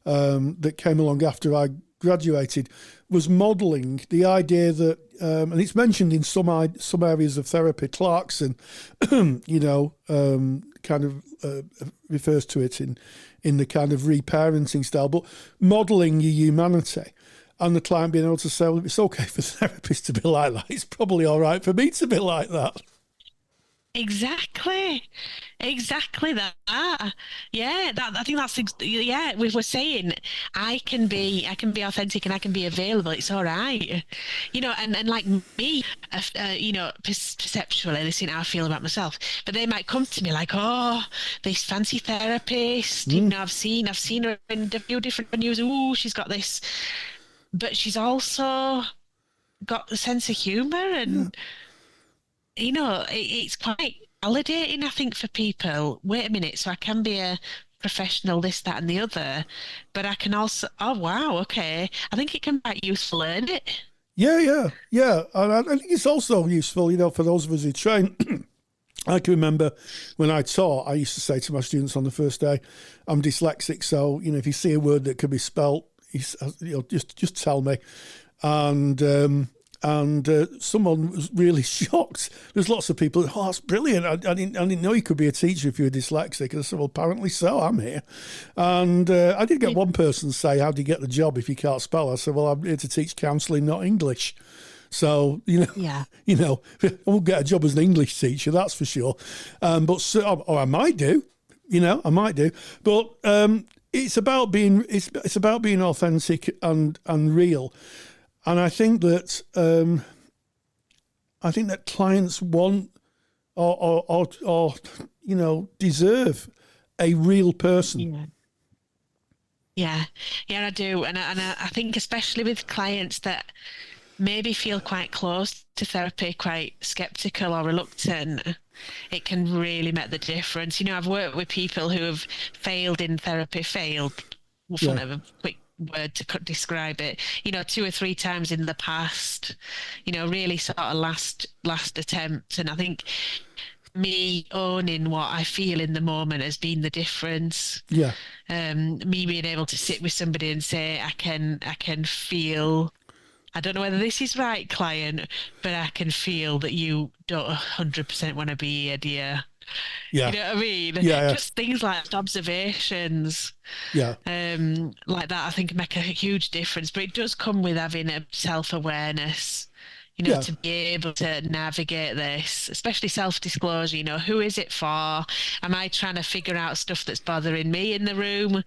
that came along after I graduated, was modelling the idea that, and it's mentioned in some areas of therapy. Clarkson, kind of refers to it in the kind of reparenting style, but modelling your humanity. And the client being able to say, well, it's okay for therapists to be like that, it's probably all right for me to be like that. Exactly that. Yeah, I think that's we were saying I can be authentic and I can be available. It's all right, and like me, perceptually, this is how I feel about myself. But they might come to me like, oh, this fancy therapist. I've seen her in a few different venues. Ooh, she's got this, but she's also got a sense of humour and. It's quite validating, I think, for people. Wait a minute, so I can be a professional, this, that, and the other, but I can also, oh, wow, okay. I think it can be quite useful to learn it. Yeah. And I think it's also useful, for those of us who train. I can remember when I taught, I used to say to my students on the first day, I'm dyslexic, so, if you see a word that could be spelt, just tell me. And someone was really shocked. There's lots of people, oh, that's brilliant. I didn't know you could be a teacher if you were dyslexic. And I said, well, apparently so, I'm here. And I did get one person say, how do you get the job if you can't spell? I said, well, I'm here to teach counselling, not English. So, I won't get a job as an English teacher, that's for sure. Or I might do, I might do. But it's about being authentic and real. And I think that clients want or deserve a real person. Yeah, I do, and I think especially with clients that maybe feel quite close to therapy, quite skeptical or reluctant, it can really make the difference. I've worked with people who have failed in therapy, whatever quick word to describe it, 2 or 3 times in the past, really sort of last attempt. And I think me owning what I feel in the moment has been the difference. Yeah. Me being able to sit with somebody and say, I can feel, I don't know whether this is right, client, but I can feel that you don't 100% want to be here, dear. Yeah. You know what I mean? Yeah. Just things like observations. Yeah. Like that, I think make a huge difference. But it does come with having a self-awareness, to be able to navigate this, especially self-disclosure. Who is it for? Am I trying to figure out stuff that's bothering me in the room?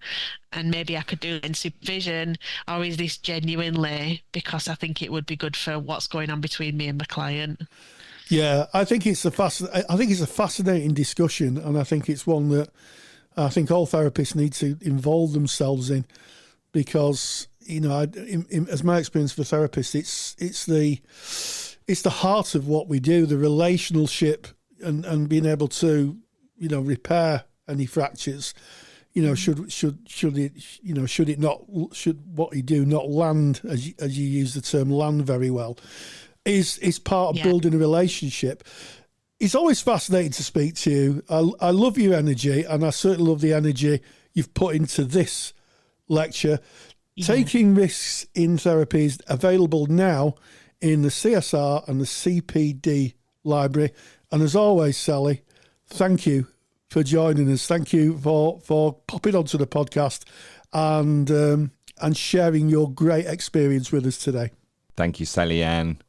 And maybe I could do it in supervision, or is this genuinely because I think it would be good for what's going on between me and my client? Yeah, I think it's a fascinating discussion, and I think it's one that I think all therapists need to involve themselves in, because as my experience for therapists, it's the heart of what we do, the relationship, and being able to repair any fractures. Should what you do not land, as you use the term, land very well. Is part of building a relationship. It's always fascinating to speak to you. I love your energy, and I certainly love the energy you've put into this lecture. Yeah. Taking Risks in Therapy is available now in the CSR and the CPD library. And as always, Sally, thank you for joining us. Thank you for popping onto the podcast and sharing your great experience with us today. Thank you, Sally-Anne.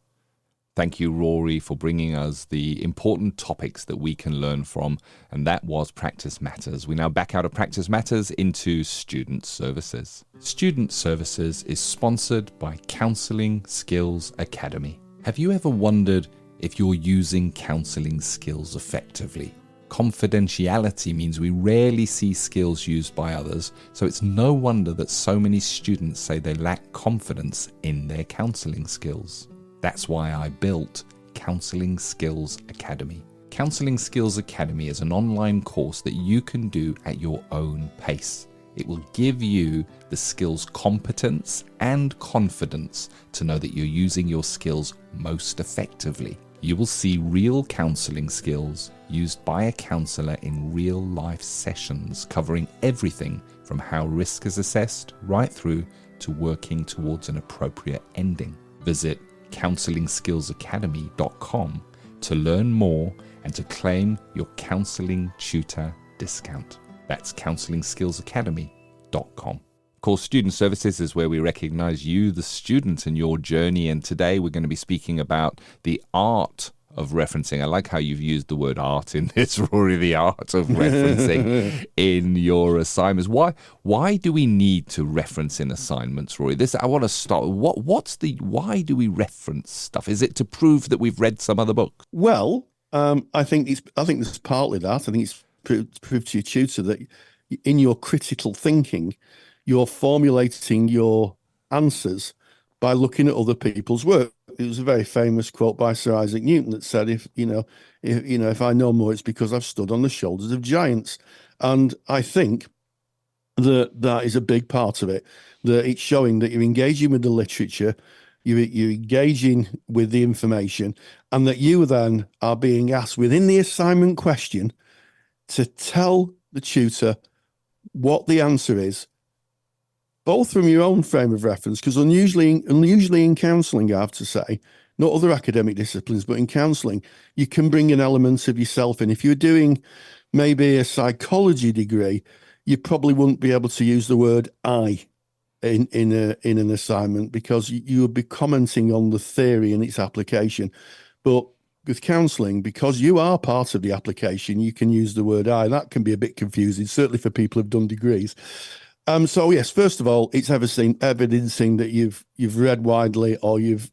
Thank you, Rory, for bringing us the important topics that we can learn from, and that was Practice Matters. We now back out of Practice Matters into Student Services. Student Services is sponsored by Counselling Skills Academy. Have you ever wondered if you're using counselling skills effectively? Confidentiality means we rarely see skills used by others, so it's no wonder that so many students say they lack confidence in their counselling skills. That's why I built Counselling Skills Academy. Counselling Skills Academy is an online course that you can do at your own pace. It will give you the skills competence and confidence to know that you're using your skills most effectively. You will see real counselling skills used by a counsellor in real life sessions, covering everything from how risk is assessed right through to working towards an appropriate ending. Visit counsellingskillsacademy.com to learn more and to claim your Counselling Tutor discount. That's counsellingskillsacademy.com. Of course, Student Services is where we recognise you, the student, and your journey. And today we're going to be speaking about the art of referencing. I like how you've used the word art in this, Rory, the art of referencing in your assignments. Why do we need to reference in assignments, Rory? I want to start. Why do we reference stuff? Is it to prove that we've read some other book? Well, I think there's partly that. I think it's prove to your tutor that in your critical thinking, you're formulating your answers by looking at other people's work. It was a very famous quote by Sir Isaac Newton that said, if I know more, it's because I've stood on the shoulders of giants. And I think that is a big part of it, that it's showing that you're engaging with the literature, you're engaging with the information, and that you then are being asked within the assignment question to tell the tutor what the answer is, both from your own frame of reference, because unusually in counselling, I have to say, not other academic disciplines, but in counselling, you can bring an element of yourself in. If you're doing maybe a psychology degree, you probably wouldn't be able to use the word I in an assignment, because you would be commenting on the theory and its application. But with counselling, because you are part of the application, you can use the word I. That can be a bit confusing, certainly for people who've done degrees. So yes, first of all, it's evidencing that you've read widely, or you've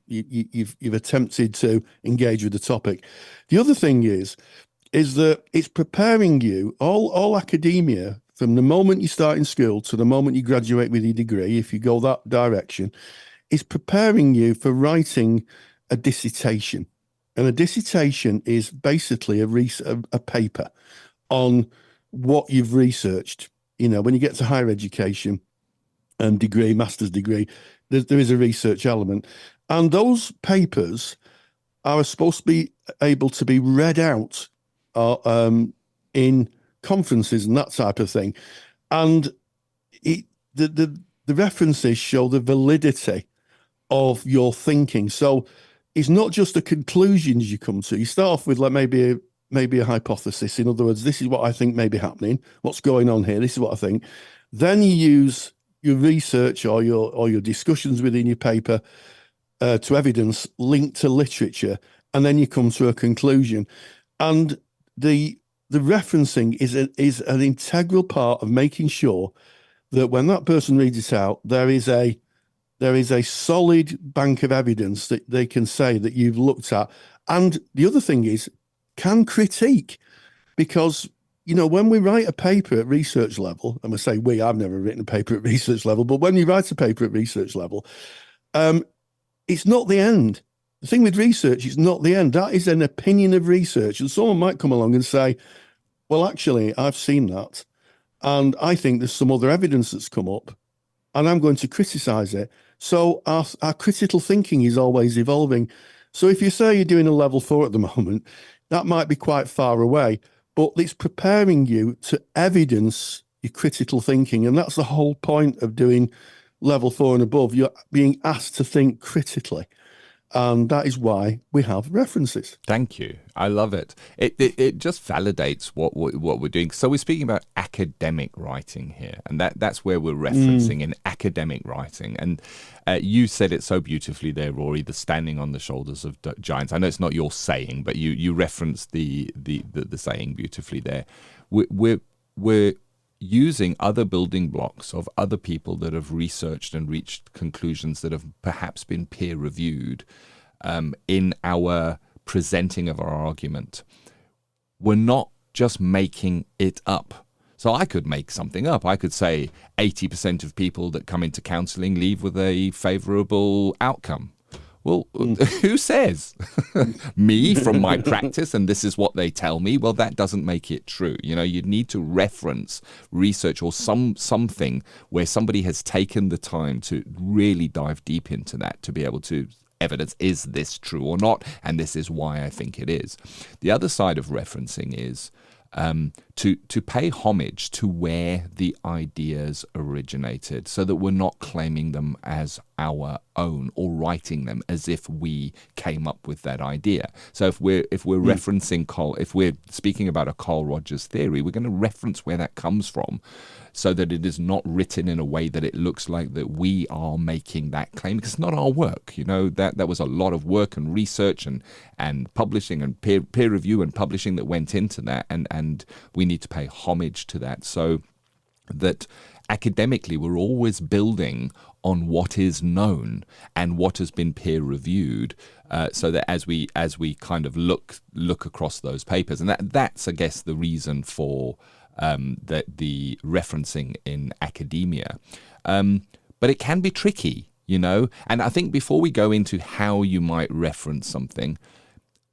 attempted to engage with the topic. The other thing is that it's preparing you, all academia, from the moment you start in school to the moment you graduate with your degree, if you go that direction, is preparing you for writing a dissertation. And a dissertation is basically a paper on what you've researched. You know, when you get to higher education and degree, master's degree, there is a research element. And those papers are supposed to be able to be read out in conferences and that type of thing. And the references show the validity of your thinking. So it's not just the conclusions you come to. You start off with like maybe a hypothesis. In other words, this is what I think may be happening. What's going on here? This is what I think. Then you use your research or your discussions within your paper to evidence linked to literature, and then you come to a conclusion. And the referencing is an integral part of making sure that when that person reads it out, there is a solid bank of evidence that they can say that you've looked at. And the other thing is, can critique, because, you know, when we write a paper at research level, and we say I've never written a paper at research level, but when you write a paper at research level, it's not the end. The thing with research, it's not the end. That is an opinion of research. And someone might come along and say, well, actually, I've seen that, and I think there's some other evidence that's come up, and I'm going to criticize it. So our critical thinking is always evolving. So if you say you're doing a level 4 at the moment, that might be quite far away, but it's preparing you to evidence your critical thinking. And that's the whole point of doing level 4 and above. You're being asked to think critically. And that is why we have references. Thank you. I love it. It just validates what we're doing. So we're speaking about academic writing here, and that's where we're referencing in academic writing. And you said it so beautifully there, Rory, the standing on the shoulders of giants. I know it's not your saying, but you referenced the saying beautifully there. We're using other building blocks of other people that have researched and reached conclusions that have perhaps been peer reviewed in our presenting of our argument. We're not just making it up. So I could make something up. I could say 80% of people that come into counselling leave with a favourable outcome. Well, who says? Me from my practice, and this is what they tell me. Well, that doesn't make it true. You know, you need to reference research or something where somebody has taken the time to really dive deep into that to be able to evidence, is this true or not? And this is why I think it is. The other side of referencing is to pay homage to where the ideas originated, so that we're not claiming them as our own or writing them as if we came up with that idea. So if we're referencing if we're speaking about a Carl Rogers theory, we're going to reference where that comes from, so that it is not written in a way that it looks like that we are making that claim, because it's not our work. You know, that was a lot of work and research and publishing and peer review and publishing that went into that, and we need to pay homage to that, so that academically we're always building on what is known and what has been peer reviewed, so that as we kind of look across those papers, and that's I guess the reason for the referencing in academia. But it can be tricky, you know, and I think before we go into how you might reference something,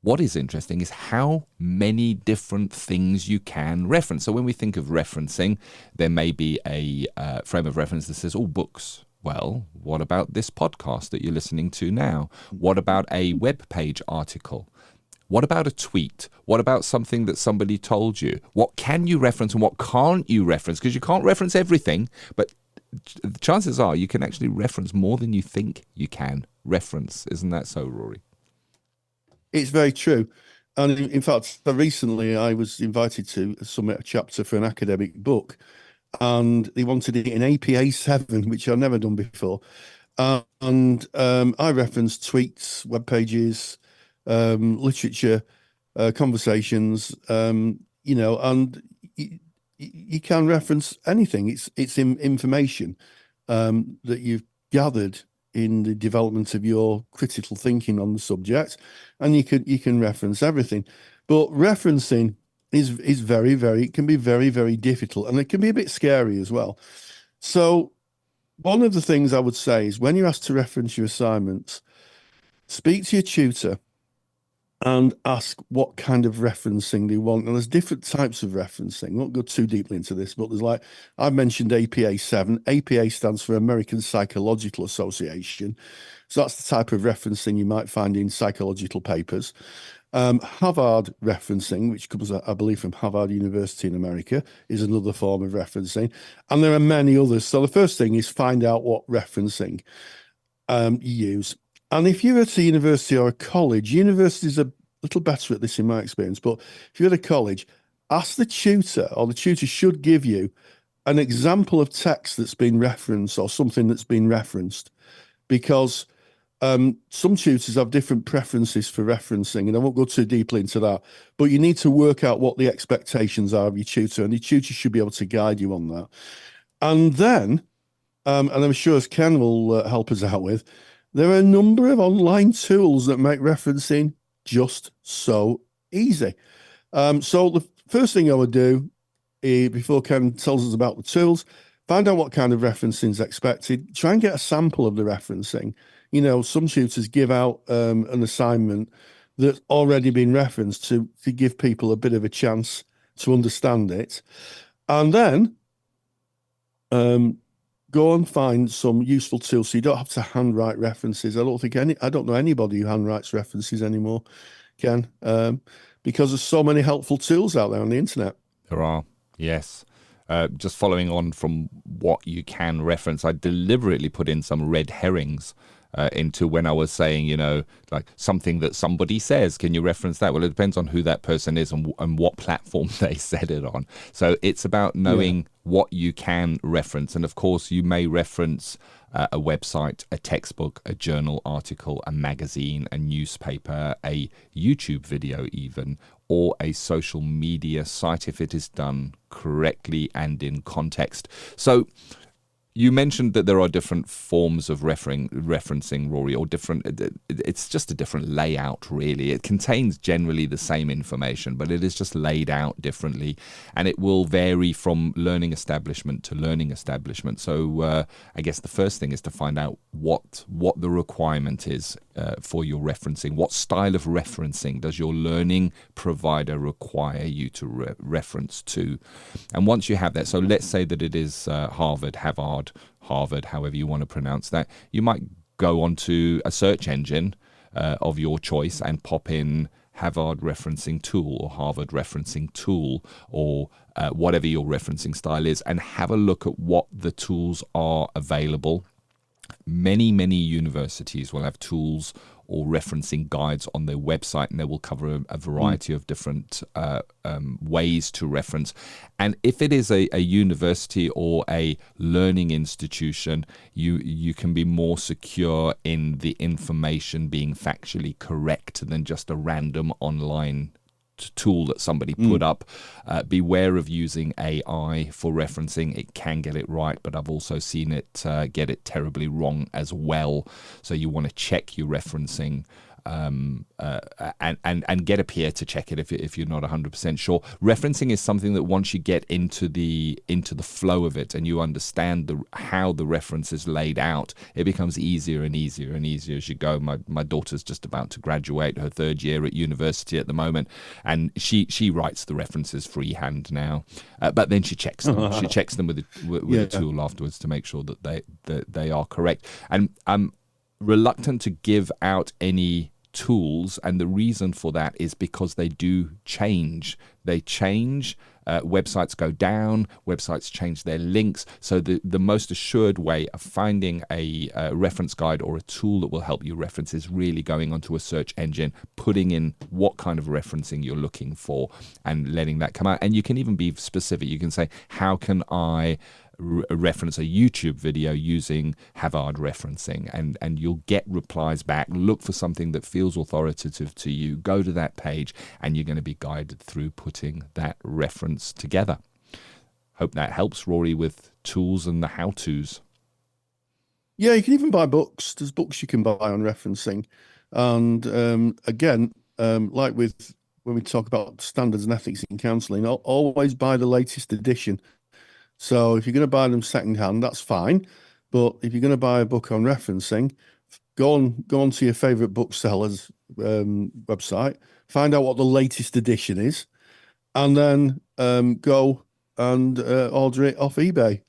what is interesting is how many different things you can reference. So when we think of referencing, there may be a frame of reference that says, books. Well, what about this podcast that you're listening to now? What about a web page article? What about a tweet? What about something that somebody told you? What can you reference and what can't you reference? Because you can't reference everything, but chances are you can actually reference more than you think you can reference. Isn't that so, Rory? It's very true. And in fact, recently I was invited to submit a chapter for an academic book, and they wanted it in APA 7, which I've never done before. And I referenced tweets, web pages, literature, conversations, you know, and you can reference anything. It's information that you've gathered in the development of your critical thinking on the subject, and you can reference everything. But referencing is very, very, it can be very, very difficult, and it can be a bit scary as well. So one of the things I would say is, when you're asked to reference your assignments, speak to your tutor and ask what kind of referencing they want. And there's different types of referencing. I won't go too deeply into this, but there's, like, I've mentioned APA 7. APA stands for American Psychological Association. So that's the type of referencing you might find in psychological papers. Harvard referencing, which comes, I believe, from Harvard University in America, is another form of referencing. And there are many others. So the first thing is find out what referencing you use. And if you're at a university or a college, universities are a little better at this in my experience, but if you're at a college, ask the tutor, or the tutor should give you an example of text that's been referenced or something that's been referenced, because some tutors have different preferences for referencing, and I won't go too deeply into that, but you need to work out what the expectations are of your tutor, and your tutor should be able to guide you on that. And then, and I'm sure as Ken will help us out with, there are a number of online tools that make referencing just so easy. So the first thing I would do, before Ken tells us about the tools, find out what kind of referencing is expected. Try and get a sample of the referencing. You know, some tutors give out an assignment that's already been referenced to give people a bit of a chance to understand it. And then go and find some useful tools, so you don't have to handwrite references. I don't know anybody who handwrites references anymore, Ken, because there's so many helpful tools out there on the internet. There are, yes. Just following on from what you can reference, I deliberately put in some red herrings into when I was saying, you know, like something that somebody says, can you reference that? Well, it depends on who that person is and what platform they said it on. So it's about knowing what you can reference. And of course, you may reference a website, a textbook, a journal article, a magazine, a newspaper, a YouTube video even, or a social media site if it is done correctly and in context. So you mentioned that there are different forms of referencing, Rory, or different. It's just a different layout, really. It contains generally the same information, but it is just laid out differently, and it will vary from learning establishment to learning establishment. So I guess the first thing is to find out what the requirement is for your referencing. What style of referencing does your learning provider require you to reference to? And once you have that, so let's say that it is Harvard, however you want to pronounce that, you might go onto a search engine of your choice and pop in Harvard referencing tool or Harvard referencing tool or whatever your referencing style is, and have a look at what the tools are available. Many universities will have tools or referencing guides on their website, and they will cover a variety of different ways to reference. And if it is a university or a learning institution, you can be more secure in the information being factually correct than just a random online tool that somebody put up. Beware of using AI for referencing. It can get it right, but I've also seen it get it terribly wrong as well. So you want to check your referencing and get a peer to check it if you're not 100% sure. Referencing is something that once you get into the flow of it and you understand how the reference is laid out, it becomes easier and easier and easier as you go. My daughter's just about to graduate her third year at university at the moment, and she writes the references freehand now, but then she checks them. She checks them with a tool afterwards to make sure that they are correct. And I'm reluctant to give out any tools, and the reason for that is because they do change. They change. Websites go down. Websites change their links. So the most assured way of finding a reference guide or a tool that will help you reference is really going onto a search engine, putting in what kind of referencing you're looking for, and letting that come out. And you can even be specific. You can say, how can I reference a YouTube video using Harvard referencing, and you'll get replies back. Look for something that feels authoritative to you, go to that page, and you're going to be guided through putting that reference together. Hope that helps, Rory, with tools and the how-tos. Yeah, you can even buy books. There's books you can buy on referencing. And again, like with when we talk about standards and ethics in counselling, always buy the latest edition. So if you're going to buy them secondhand, that's fine. But if you're going to buy a book on referencing, go on to your favourite bookseller's website, find out what the latest edition is, and then go and order it off eBay.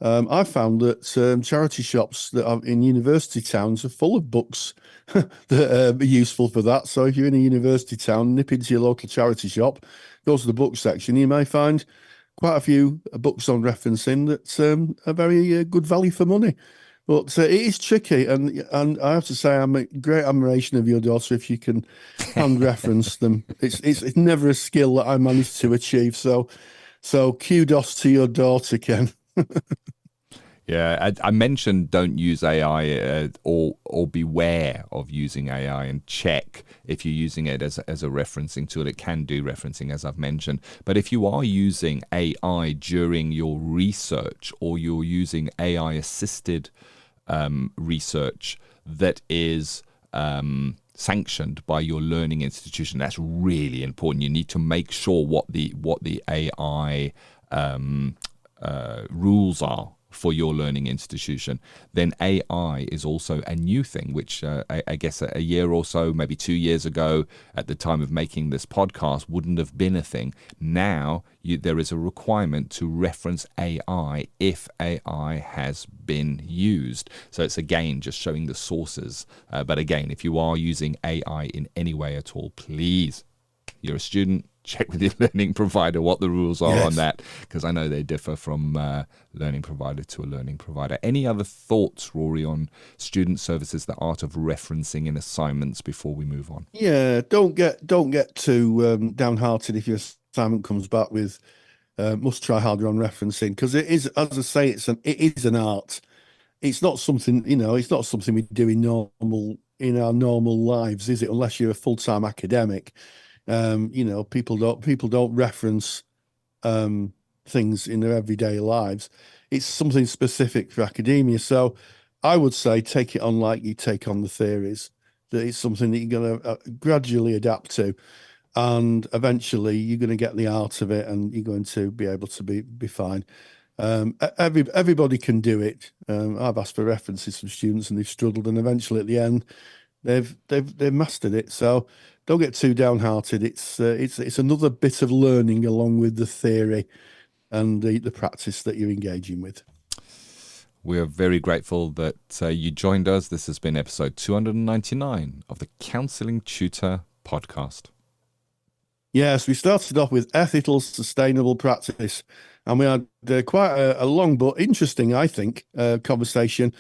I found that charity shops that are in university towns are full of books that are useful for that. So if you're in a university town, nip into your local charity shop, go to the book section, you may find quite a few books on referencing that are very good value for money. But it is tricky, and I have to say I'm a great admiration of your daughter if you can hand reference them. It's never a skill that I managed to achieve. So kudos to your daughter, Ken. Yeah, I mentioned don't use AI or beware of using AI, and check if you're using it as a referencing tool. It can do referencing, as I've mentioned. But if you are using AI during your research, or you're using AI-assisted research that is sanctioned by your learning institution, that's really important. You need to make sure what the AI rules are for your learning institution. Then AI is also a new thing, which I guess a year or so, maybe 2 years ago, at the time of making this podcast, wouldn't have been a thing. Now there is a requirement to reference AI if AI has been used. So it's again just showing the sources. But again, if you are using AI in any way at all, please, you're a student, check with your learning provider what the rules are on that, because I know they differ from learning provider to a learning provider. Any other thoughts, Rory, on student services, the art of referencing in assignments before we move on? Yeah, don't get too downhearted if your assignment comes back with must try harder on referencing, because it is, as I say, it is an art. It's not something, it's not something we do in our normal lives, is it? Unless you're a full-time academic. People don't reference things in their everyday lives. It's something specific for academia. So I would say take it on like you take on the theories, that it's something that you're going to gradually adapt to, and eventually you're going to get the art of it, and you're going to be able to be fine. Everybody can do it. I've asked for references from students and they've struggled, and eventually at the end they've mastered it. So don't get too downhearted. It's another bit of learning along with the theory and the practice that you're engaging with. We are very grateful that you joined us. This has been episode 299 of the Counselling Tutor Podcast. Yes, we started off with ethical, sustainable practice, and we had quite a long but interesting, I think, conversation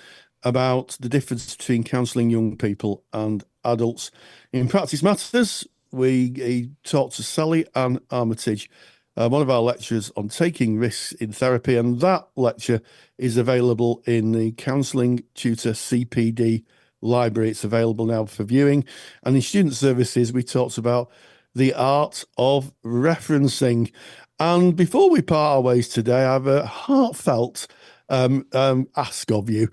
about the difference between counselling young people and adults. In Practice Matters, we talked to Sally-Anne Armitage, one of our lecturers on taking risks in therapy, and that lecture is available in the Counselling Tutor CPD library. It's available now for viewing. And in Student Services, we talked about the art of referencing. And before we part our ways today, I have a heartfelt ask of you.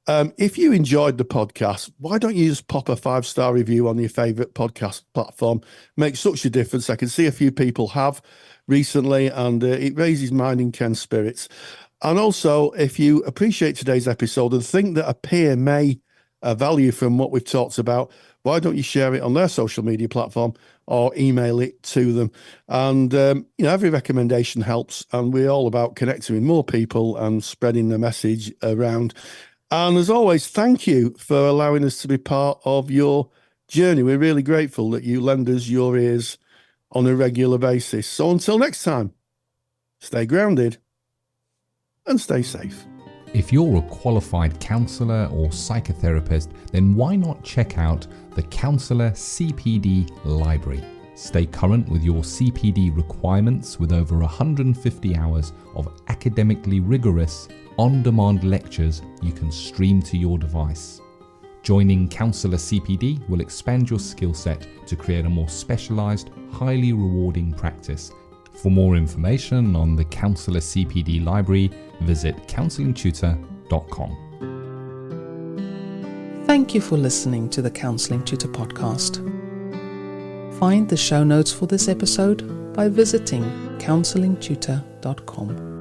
If you enjoyed the podcast, why don't you just pop a 5-star review on your favourite podcast platform? Makes such a difference. I can see a few people have recently, and it raises mine and Ken's spirits. And also, if you appreciate today's episode and think that a peer may value from what we've talked about, why don't you share it on their social media platform or email it to them? And, every recommendation helps, and we're all about connecting with more people and spreading the message around. And as always, thank you for allowing us to be part of your journey. We're really grateful that you lend us your ears on a regular basis. So until next time, stay grounded and stay safe. If you're a qualified counsellor or psychotherapist, then why not check out the Counsellor CPD Library? Stay current with your CPD requirements with over 150 hours of academically rigorous, on-demand lectures you can stream to your device. Joining Counselor CPD will expand your skill set to create a more specialised, highly rewarding practice. For more information on the Counselor CPD Library, visit counsellingtutor.com. Thank you for listening to the Counselling Tutor Podcast. Find the show notes for this episode by visiting counsellingtutor.com.